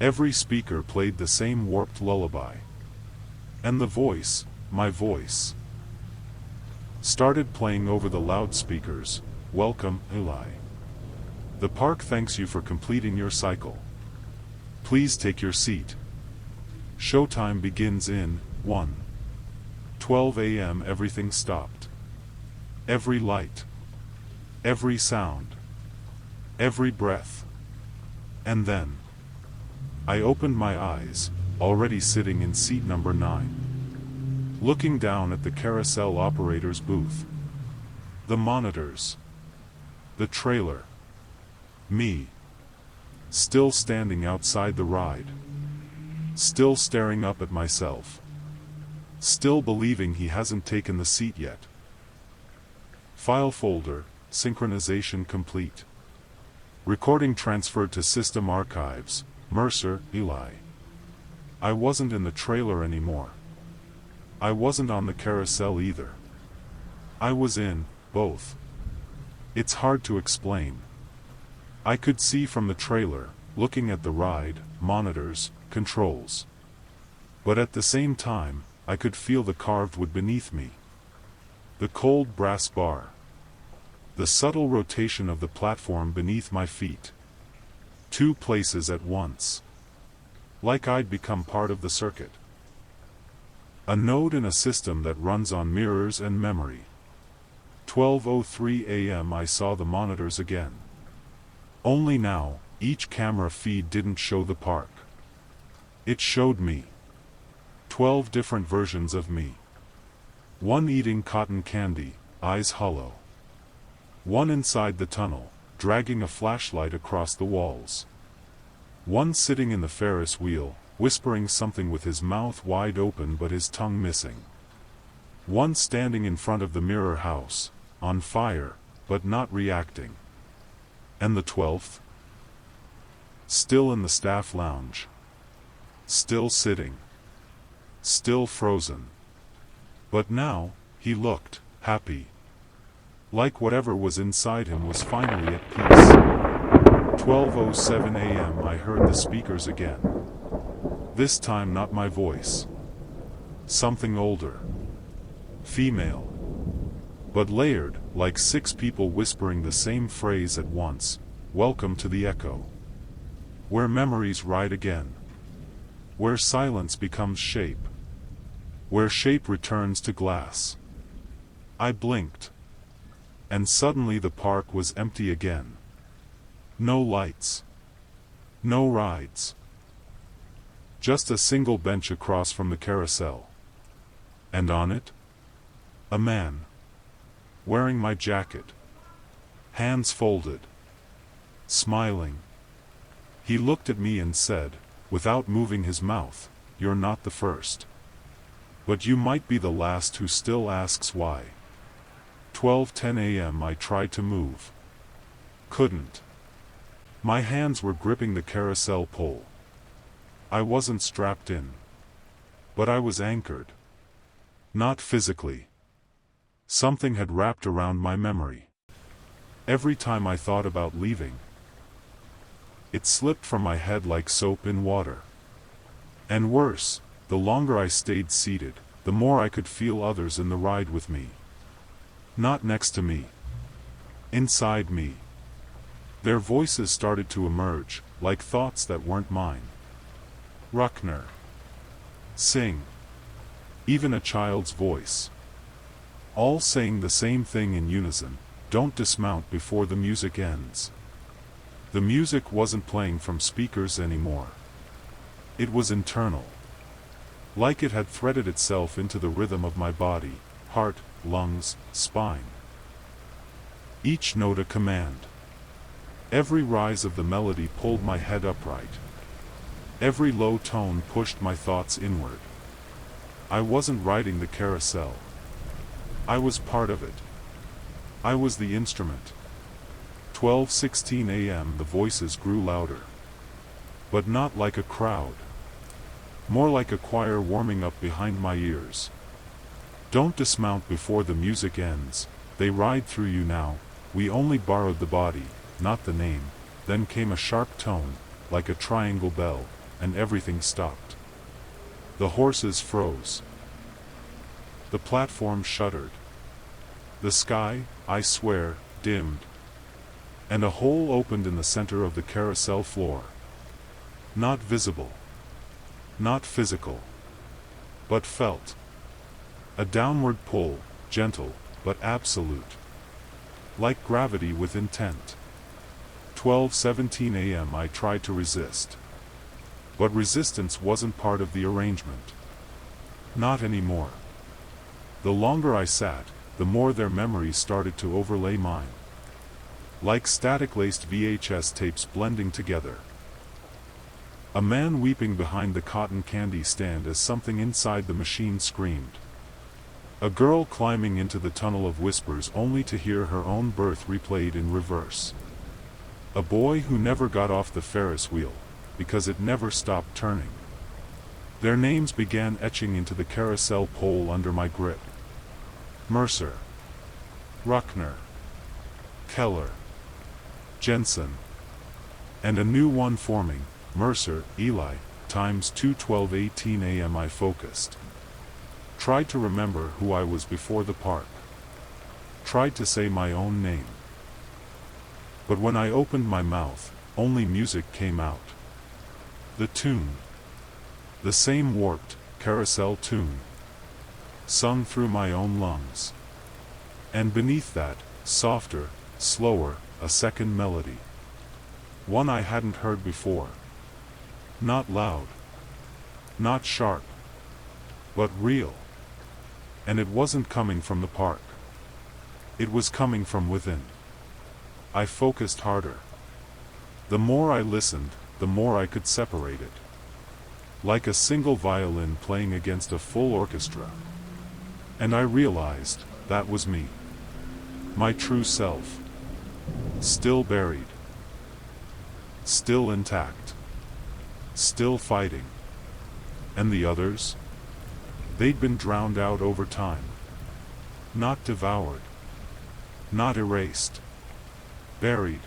Every speaker played the same warped lullaby. And the voice, my voice, started playing over the loudspeakers. Welcome, Eli. The park thanks you for completing your cycle. Please take your seat. Showtime begins in 1:12 a.m. Everything stopped. Every light. Every sound. Every breath. And then I opened my eyes, already sitting in seat number 9. Looking down at the carousel operator's booth. The monitors. The trailer. Me. Still standing outside the ride. Still staring up at myself. Still believing he hasn't taken the seat yet. File folder, synchronization complete. Recording transferred to system archives, Mercer, Eli. I wasn't in the trailer anymore. I wasn't on the carousel either. I was in both. It's hard to explain. I could see from the trailer, looking at the ride, monitors, controls. But at the same time, I could feel the carved wood beneath me. The cold brass bar. The subtle rotation of the platform beneath my feet. Two places at once. Like I'd become part of the circuit. A node in a system that runs on mirrors and memory. 12:03 a.m. I saw the monitors again. Only now, each camera feed didn't show the park. It showed me. 12 different versions of me. One eating cotton candy, eyes hollow. One inside the tunnel, dragging a flashlight across the walls. One sitting in the Ferris wheel, whispering something with his mouth wide open but his tongue missing. One standing in front of the mirror house, on fire, but not reacting. And the 12th? Still in the staff lounge. Still sitting. Still frozen. But now, he looked happy. Like whatever was inside him was finally at peace. 12:07 a.m. I heard the speakers again. This time not my voice. Something older. Female. But layered, like 6 people whispering the same phrase at once. Welcome to the echo. Where memories ride again. Where silence becomes shape. Where shape returns to glass. I blinked. And suddenly the park was empty again. No lights. No rides. Just a single bench across from the carousel. And on it, a man. Wearing my jacket. Hands folded. Smiling. He looked at me and said, without moving his mouth, "You're not the first. But you might be the last who still asks why." 12:10 a.m. I tried to move. Couldn't. My hands were gripping the carousel pole. I wasn't strapped in. But I was anchored. Not physically. Something had wrapped around my memory. Every time I thought about leaving, it slipped from my head like soap in water. And worse, the longer I stayed seated, the more I could feel others in the ride with me. Not next to me. Inside me. Their voices started to emerge, like thoughts that weren't mine. Ruckner. Sing. Even a child's voice. All saying the same thing in unison: don't dismount before the music ends. The music wasn't playing from speakers anymore. It was internal. Like it had threaded itself into the rhythm of my body, heart, lungs, spine. Each note a command. Every rise of the melody pulled my head upright. Every low tone pushed my thoughts inward. I wasn't riding the carousel. I was part of it. I was the instrument. 12:16 a.m. The voices grew louder. But not like a crowd. More like a choir warming up behind my ears. Don't dismount before the music ends. They ride through you now. We only borrowed the body, not the name. Then came a sharp tone, like a triangle bell, and everything stopped. The horses froze. The platform shuddered. The sky, I swear, dimmed. And a hole opened in the center of the carousel floor. Not visible. Not physical. But felt. A downward pull, gentle, but absolute. Like gravity with intent. 12:17 a.m. I tried to resist. But resistance wasn't part of the arrangement. Not anymore. The longer I sat, the more their memories started to overlay mine. Like static-laced VHS tapes blending together. A man weeping behind the cotton candy stand as something inside the machine screamed. A girl climbing into the tunnel of whispers only to hear her own birth replayed in reverse. A boy who never got off the Ferris wheel, because it never stopped turning. Their names began etching into the carousel pole under my grip. Mercer. Ruckner. Keller. Jensen. And a new one forming, Mercer, Eli, times 2. 12:18 a.m. I focused. Tried to remember who I was before the park. Tried to say my own name. But when I opened my mouth, only music came out. The tune. The same warped, carousel tune. Sung through my own lungs. And beneath that, softer, slower, a second melody. One I hadn't heard before. Not loud. Not sharp. But real. And it wasn't coming from the park. It was coming from within. I focused harder. The more I listened, the more I could separate it. Like a single violin playing against a full orchestra. And I realized, that was me. My true self. Still buried. Still intact. Still fighting. And the others? They'd been drowned out over time. Not devoured. Not erased. Buried.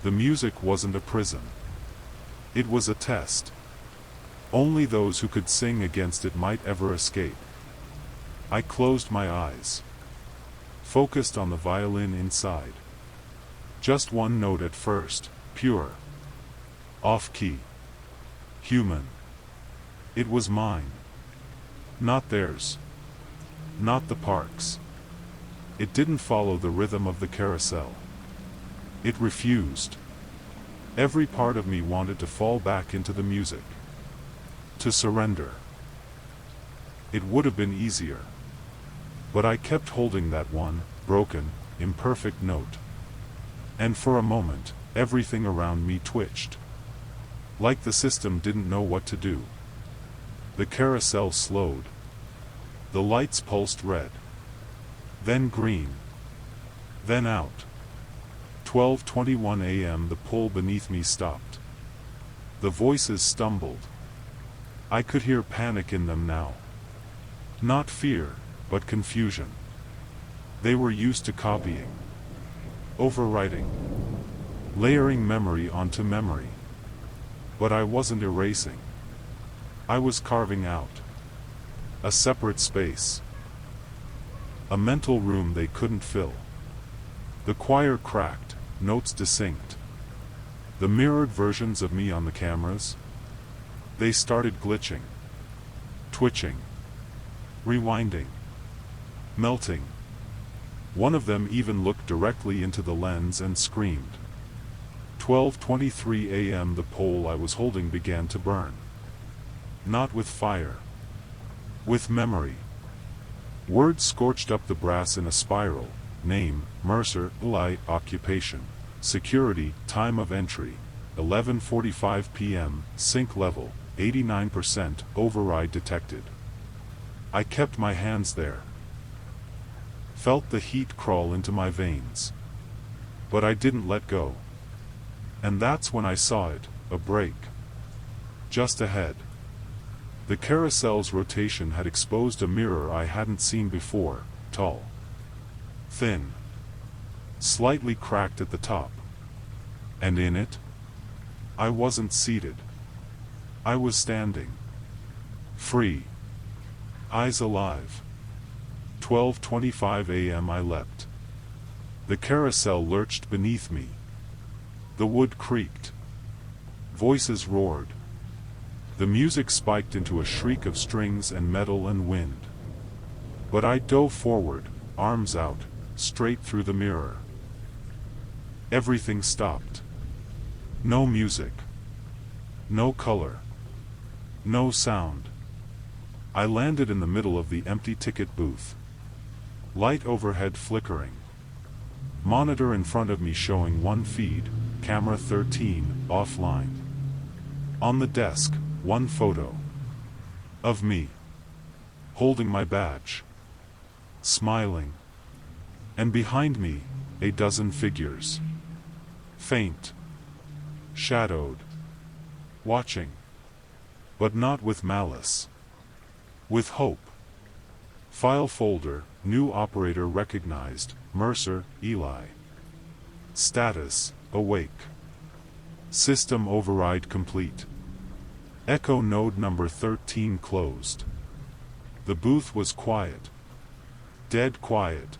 The music wasn't a prison. It was a test. Only those who could sing against it might ever escape. I closed my eyes. Focused on the violin inside. Just one note at first, pure. Off-key. Human. It was mine. Not theirs. Not the park's. It didn't follow the rhythm of the carousel. It refused. Every part of me wanted to fall back into the music. To surrender. It would have been easier. But I kept holding that one, broken, imperfect note. And for a moment, everything around me twitched. Like the system didn't know what to do. The carousel slowed. The lights pulsed red. Then green. Then out. 12:21 a.m. The pull beneath me stopped. The voices stumbled. I could hear panic in them now. Not fear, but confusion. They were used to copying, overwriting, layering memory onto memory. But I wasn't erasing. I was carving out a separate space. A mental room they couldn't fill. The choir cracked, notes distinct. The mirrored versions of me on the cameras, they started glitching, twitching, rewinding, melting. One of them even looked directly into the lens and screamed. 12:23 a.m. The pole I was holding began to burn. Not with fire. With memory. Words scorched up the brass in a spiral. Name, Mercer, Eli, occupation, security, time of entry, 11:45 p.m., sync level, 89%, override detected. I kept my hands there. Felt the heat crawl into my veins. But I didn't let go. And that's when I saw it, a break. Just ahead. The carousel's rotation had exposed a mirror I hadn't seen before, tall, thin, slightly cracked at the top. And in it, I wasn't seated. I was standing. Free. Eyes alive. 12:25 a.m. I leapt. The carousel lurched beneath me. The wood creaked. Voices roared. The music spiked into a shriek of strings and metal and wind. But I dove forward, arms out, straight through the mirror. Everything stopped. No music. No color. No sound. I landed in the middle of the empty ticket booth. Light overhead flickering. Monitor in front of me showing one feed, camera 13, offline. On the desk, one photo. Of me. Holding my badge. Smiling. And behind me, a dozen figures. Faint. Shadowed. Watching. But not with malice. With hope. File folder, new operator recognized, Mercer, Eli. Status, awake. System override complete. Echo node number 13 closed. The booth was quiet. Dead quiet.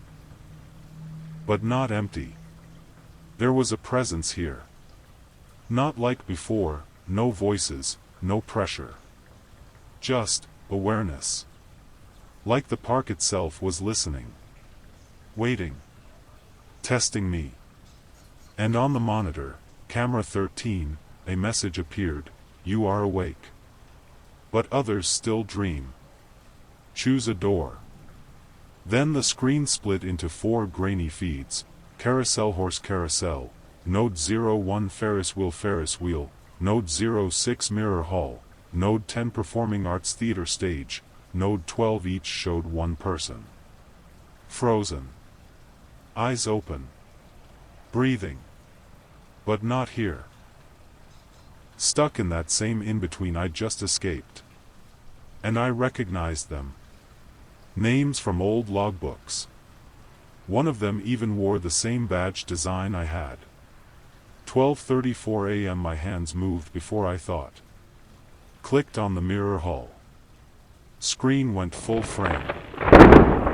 But not empty. There was a presence here. Not like before, no voices, no pressure. Just awareness. Like the park itself was listening. Waiting. Testing me. And on the monitor, camera 13, a message appeared, you are awake. But others still dream. Choose a door. Then the screen split into 4 grainy feeds, carousel horse carousel, node 01 Ferris wheel, node 06 mirror hall, node 10 performing arts theater stage, node 12 each showed one person. Frozen. Eyes open. Breathing. But not here. Stuck in that same in-between I just escaped. And I recognized them. Names from old logbooks. One of them even wore the same badge design I had. 12:34 a.m. My hands moved before I thought. Clicked on the mirror hall. Screen went full frame.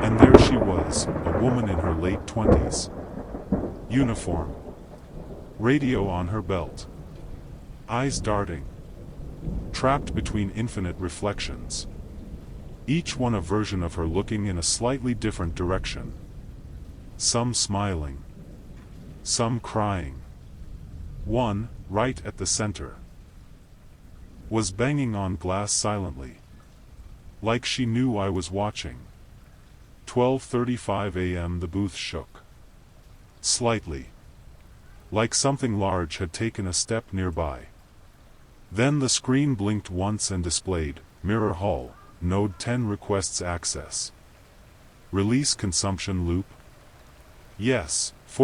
And there she was, a woman in her late 20s. Uniform. Radio on her belt. Eyes darting. Trapped between infinite reflections. Each one a version of her looking in a slightly different direction. Some smiling. Some crying. One, right at the center, was banging on glass silently, like she knew I was watching. 12:35 a.m. The booth shook slightly, like something large had taken a step nearby. Then the screen blinked once and displayed, Mirror Hall, Node 10 requests access. Release consumption loop? Yes, /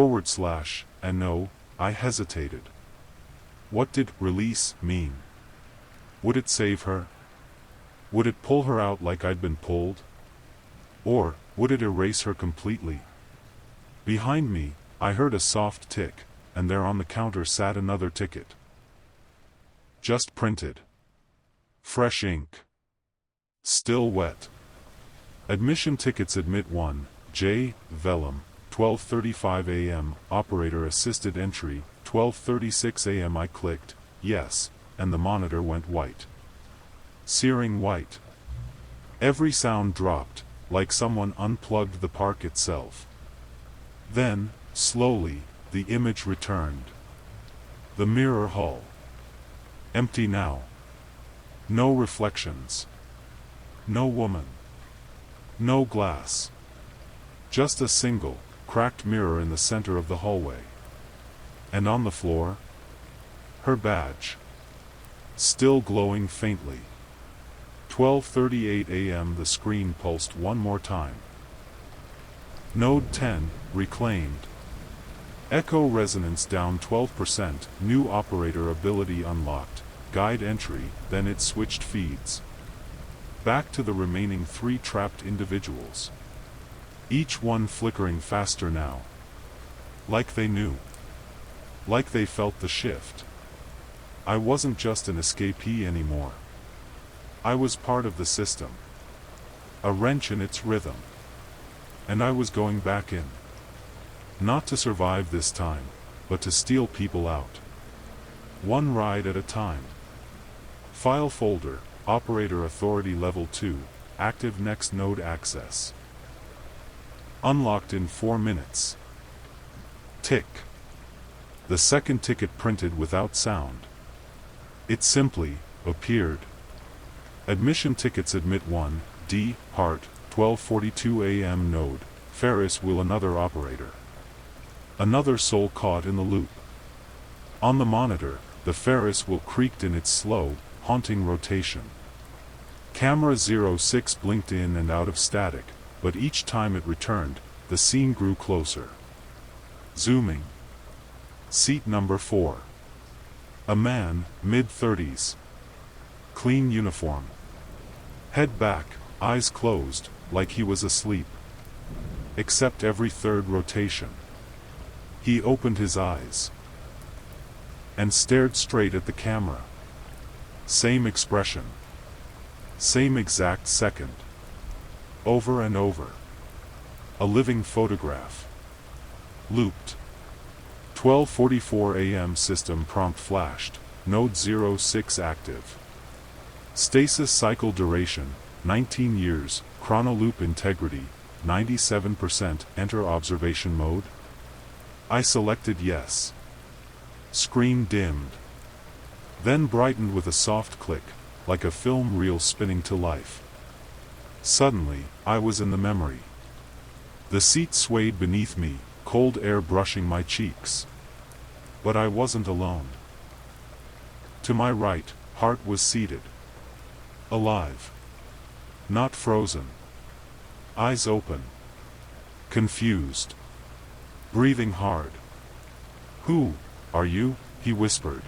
and no, I hesitated. What did release mean? Would it save her? Would it pull her out like I'd been pulled? Or would it erase her completely? Behind me, I heard a soft tick, and there on the counter sat another ticket. Just printed. Fresh ink. Still wet. Admission tickets admit 1, J. Vellum, 12:35 a.m., operator assisted entry, 12:36 a.m. I clicked, yes, and the monitor went white. Searing white. Every sound dropped, like someone unplugged the park itself. Then, slowly, the image returned. The mirror hall. Empty now. No reflections. No woman. No glass. Just a single, cracked mirror in the center of the hallway. And on the floor? Her badge. Still glowing faintly. 12:38 a.m. The screen pulsed one more time. Node 10, reclaimed. Echo resonance down 12%, new operator ability unlocked, guide entry, then it switched feeds. Back to the remaining 3 trapped individuals. Each one flickering faster now. Like they knew. Like they felt the shift. I wasn't just an escapee anymore. I was part of the system. A wrench in its rhythm. And I was going back in. Not to survive this time, but to steal people out. One ride at a time. File folder, operator authority level 2, active next node access. Unlocked in 4 minutes. Tick. The second ticket printed without sound. It simply appeared. Admission tickets admit 1, D, Hart, 12:42 a.m. node, Ferris wheel another operator. Another soul caught in the loop. On the monitor, the Ferris wheel creaked in its slow, haunting rotation. Camera 06 blinked in and out of static, but each time it returned, the scene grew closer. Zooming. Seat number 4. A man, mid-30s. Clean uniform. Head back, eyes closed, like he was asleep. Except every third rotation. He opened his eyes. And stared straight at the camera. Same expression. Same exact second. Over and over. A living photograph. Looped. 12:44 a.m. System prompt flashed. Node 06 active. Stasis cycle duration, 19 years. Chrono loop integrity, 97%. Enter observation mode. I selected yes. Screen dimmed. Then brightened with a soft click, like a film reel spinning to life. Suddenly, I was in the memory. The seat swayed beneath me, cold air brushing my cheeks. But I wasn't alone. To my right, Hart was seated. Alive. Not frozen. Eyes open. Confused. Breathing hard. "Who are you?" he whispered.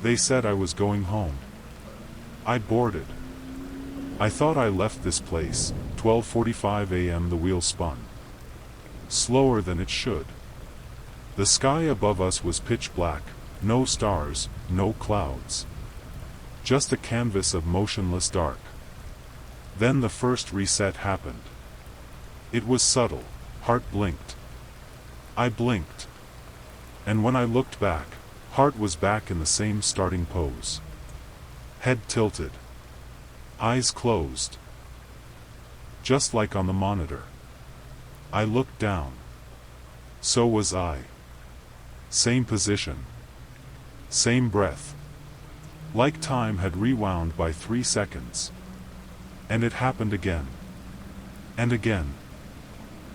"They said I was going home. I boarded. I thought I left this place." 12:45 a.m. The wheel spun. Slower than it should. The sky above us was pitch black, no stars, no clouds. Just a canvas of motionless dark. Then the first reset happened. It was subtle. Hart blinked. I blinked. And when I looked back, Hart was back in the same starting pose. Head tilted. Eyes closed. Just like on the monitor. I looked down. So was I. Same position. Same breath. Like time had rewound by 3 seconds. And it happened again. And again.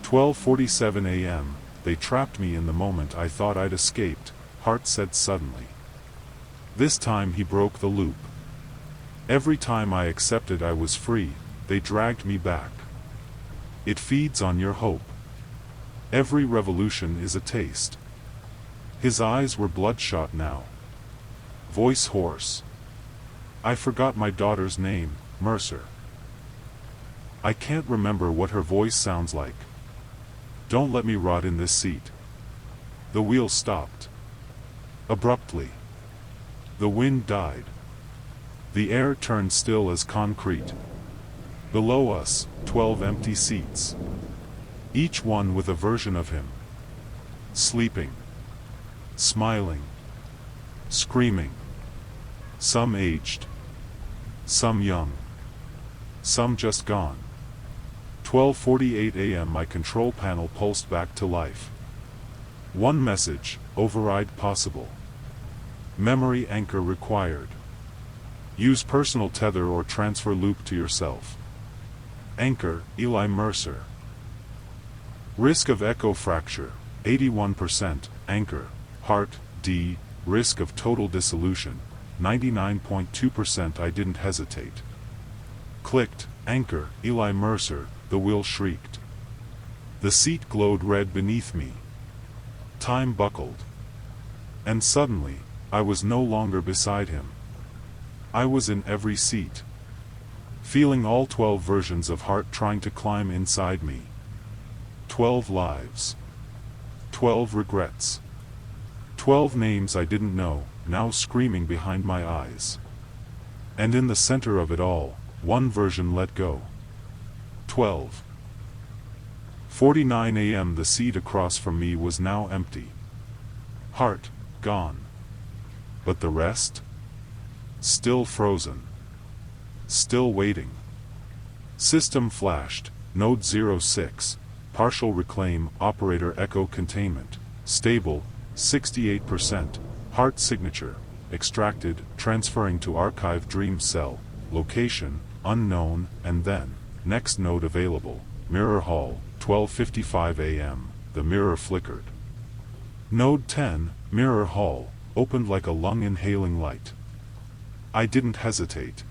12:47 a.m., they trapped me in the moment I thought I'd escaped, Hart said suddenly. This time he broke the loop. Every time I accepted I was free, they dragged me back. It feeds on your hope. Every revolution is a taste. His eyes were bloodshot now. Voice hoarse. I forgot my daughter's name, Mercer. I can't remember what her voice sounds like. Don't let me rot in this seat. The wheel stopped. Abruptly. The wind died. The air turned still as concrete. Below us, 12 empty seats. Each one with a version of him. Sleeping. Smiling. Screaming. Some aged. Some young. Some just gone. 12:48 a.m. My control panel pulsed back to life. One message, override possible. Memory anchor required. Use personal tether or transfer loop to yourself. Anchor, Eli Mercer. Risk of echo fracture, 81%, anchor, Hart, D, risk of total dissolution, 99.2%. I didn't hesitate. Clicked, anchor, Eli Mercer, the wheel shrieked. The seat glowed red beneath me. Time buckled. And suddenly, I was no longer beside him. I was in every seat. Feeling all 12 versions of Hart trying to climb inside me. 12 lives. 12 regrets. 12 names I didn't know, now screaming behind my eyes. And in the center of it all, one version let go. 12:49 a.m. The seat across from me was now empty. Hart, gone. But the rest? Still frozen. Still waiting. System flashed, Node 06, partial reclaim, operator echo containment, stable, 68%, Hart signature, extracted, transferring to archive dream cell, location, unknown, and then, next node available, mirror hall, 12:55 a.m., the mirror flickered. Node 10, mirror hall, opened like a lung inhaling light. I didn't hesitate.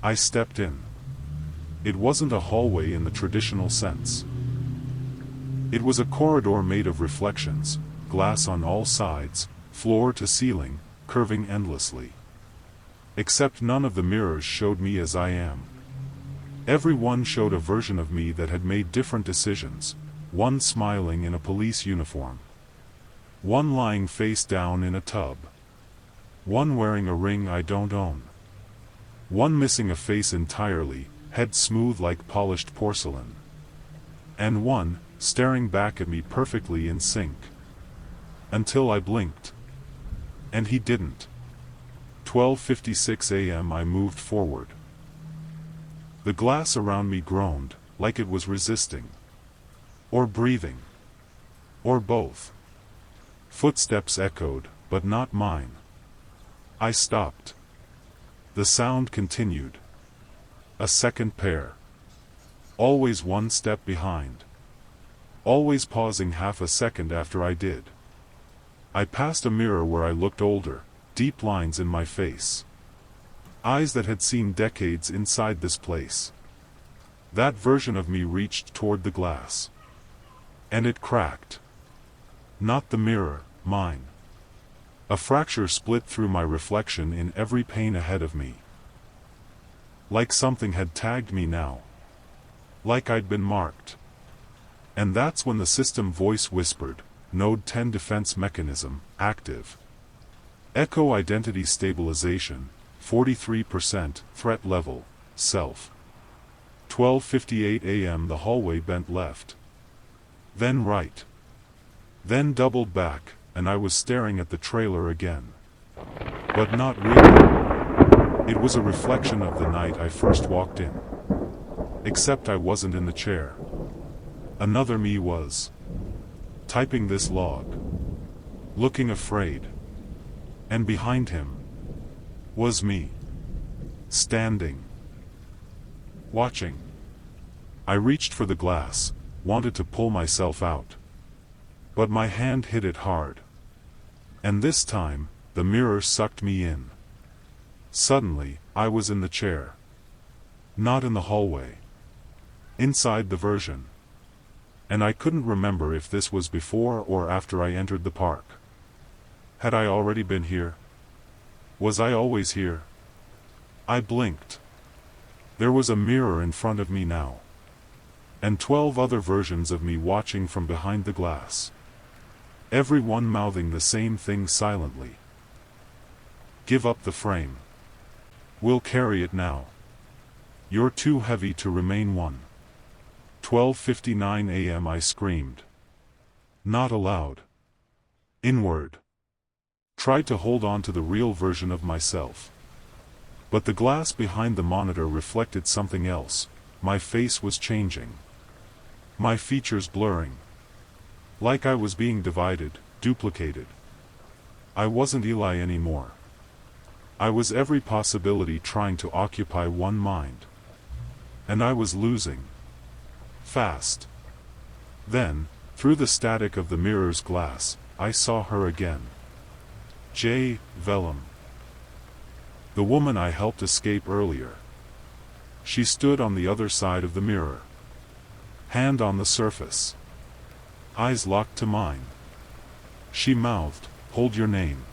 I stepped in. It wasn't a hallway in the traditional sense. It was a corridor made of reflections, glass on all sides, floor to ceiling, curving endlessly. Except none of the mirrors showed me as I am. Every one showed a version of me that had made different decisions, one smiling in a police uniform. One lying face down in a tub. One wearing a ring I don't own. One missing a face entirely, head smooth like polished porcelain. And one, staring back at me perfectly in sync. Until I blinked. And he didn't. 12:56 a.m. I moved forward. The glass around me groaned, like it was resisting. Or breathing. Or both. Footsteps echoed, but not mine. I stopped. The sound continued. A second pair. Always one step behind. Always pausing half a second after I did. I passed a mirror where I looked older, deep lines in my face. Eyes that had seen decades inside this place. That version of me reached toward the glass. And it cracked. Not the mirror, mine. A fracture split through my reflection in every pane ahead of me. Like something had tagged me now. Like I'd been marked. And that's when the system voice whispered, Node 10 defense mechanism, active. Echo identity stabilization, 43%, threat level, self. 12:58 a.m. The hallway bent left. Then right. Then doubled back, and I was staring at the trailer again. But not really. It was a reflection of the night I first walked in. Except I wasn't in the chair. Another me was. Typing this log. Looking afraid. And behind him was me, standing, watching. I reached for the glass, wanted to pull myself out. But my hand hit it hard. And this time, the mirror sucked me in. Suddenly, I was in the chair. Not in the hallway. Inside the version. And I couldn't remember if this was before or after I entered the park. Had I already been here? Was I always here? I blinked. There was a mirror in front of me now. And 12 other versions of me watching from behind the glass. Every one mouthing the same thing silently. Give up the frame. We'll carry it now. You're too heavy to remain one. 12:59 a.m. I screamed. Not aloud. Inward. Tried to hold on to the real version of myself. But the glass behind the monitor reflected something else. My face was changing. My features blurring. Like I was being divided, duplicated. I wasn't Eli anymore. I was every possibility trying to occupy one mind. And I was losing. Fast. Then, through the static of the mirror's glass, I saw her again. J. Vellum. The woman I helped escape earlier. She stood on the other side of the mirror. Hand on the surface. Eyes locked to mine. She mouthed, "Hold your name."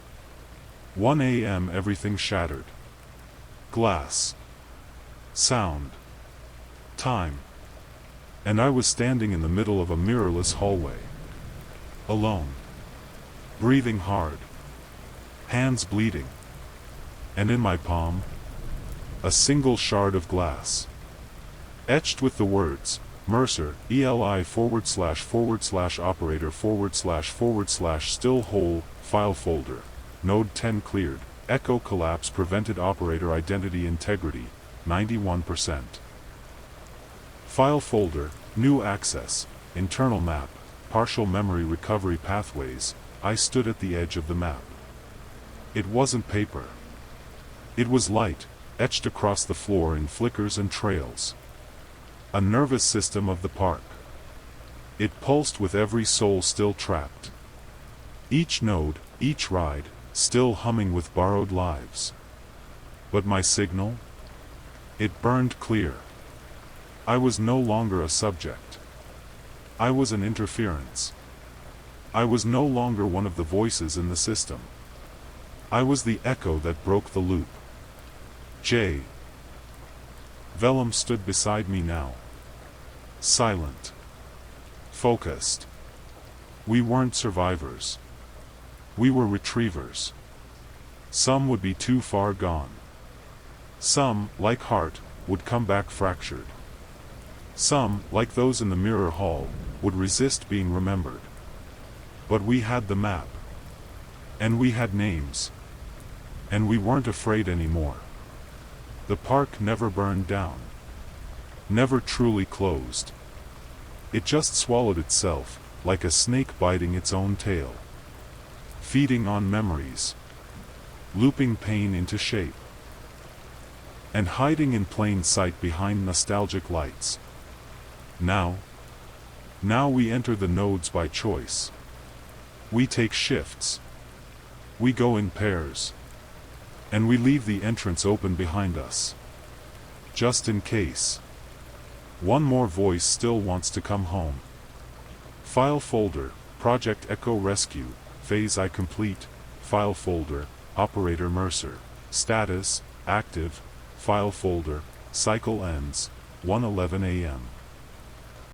1 a.m. Everything shattered. Glass. Sound. Time. And I was standing in the middle of a mirrorless hallway. Alone. Breathing hard. Hands bleeding. And in my palm, a single shard of glass. Etched with the words, Mercer, ELI //operator // still whole, file folder, node 10 cleared, echo collapse prevented operator identity integrity, 91%. File folder, new access, internal map, partial memory recovery pathways. I stood at the edge of the map. It wasn't paper. It was light, etched across the floor in flickers and trails. A nervous system of the park. It pulsed with every soul still trapped. Each node, each ride, still humming with borrowed lives. But my signal? It burned clear. I was no longer a subject. I was an interference. I was no longer one of the voices in the system. I was the echo that broke the loop. J. Vellum stood beside me now. Silent. Focused. We weren't survivors. We were retrievers. Some would be too far gone. Some, like Hart, would come back fractured. Some, like those in the mirror hall, would resist being remembered. But we had the map. And we had names. And we weren't afraid anymore. The park never burned down. Never truly closed. It just swallowed itself, like a snake biting its own tail. Feeding on memories. Looping pain into shape. And hiding in plain sight behind nostalgic lights. Now we enter the nodes by choice. We take shifts. We go in pairs. And we leave the entrance open behind us. Just in case. One more voice still wants to come home. File folder, Project Echo Rescue, Phase I complete, File folder, Operator Mercer, Status, Active, File folder, Cycle ends, 1:11 a.m.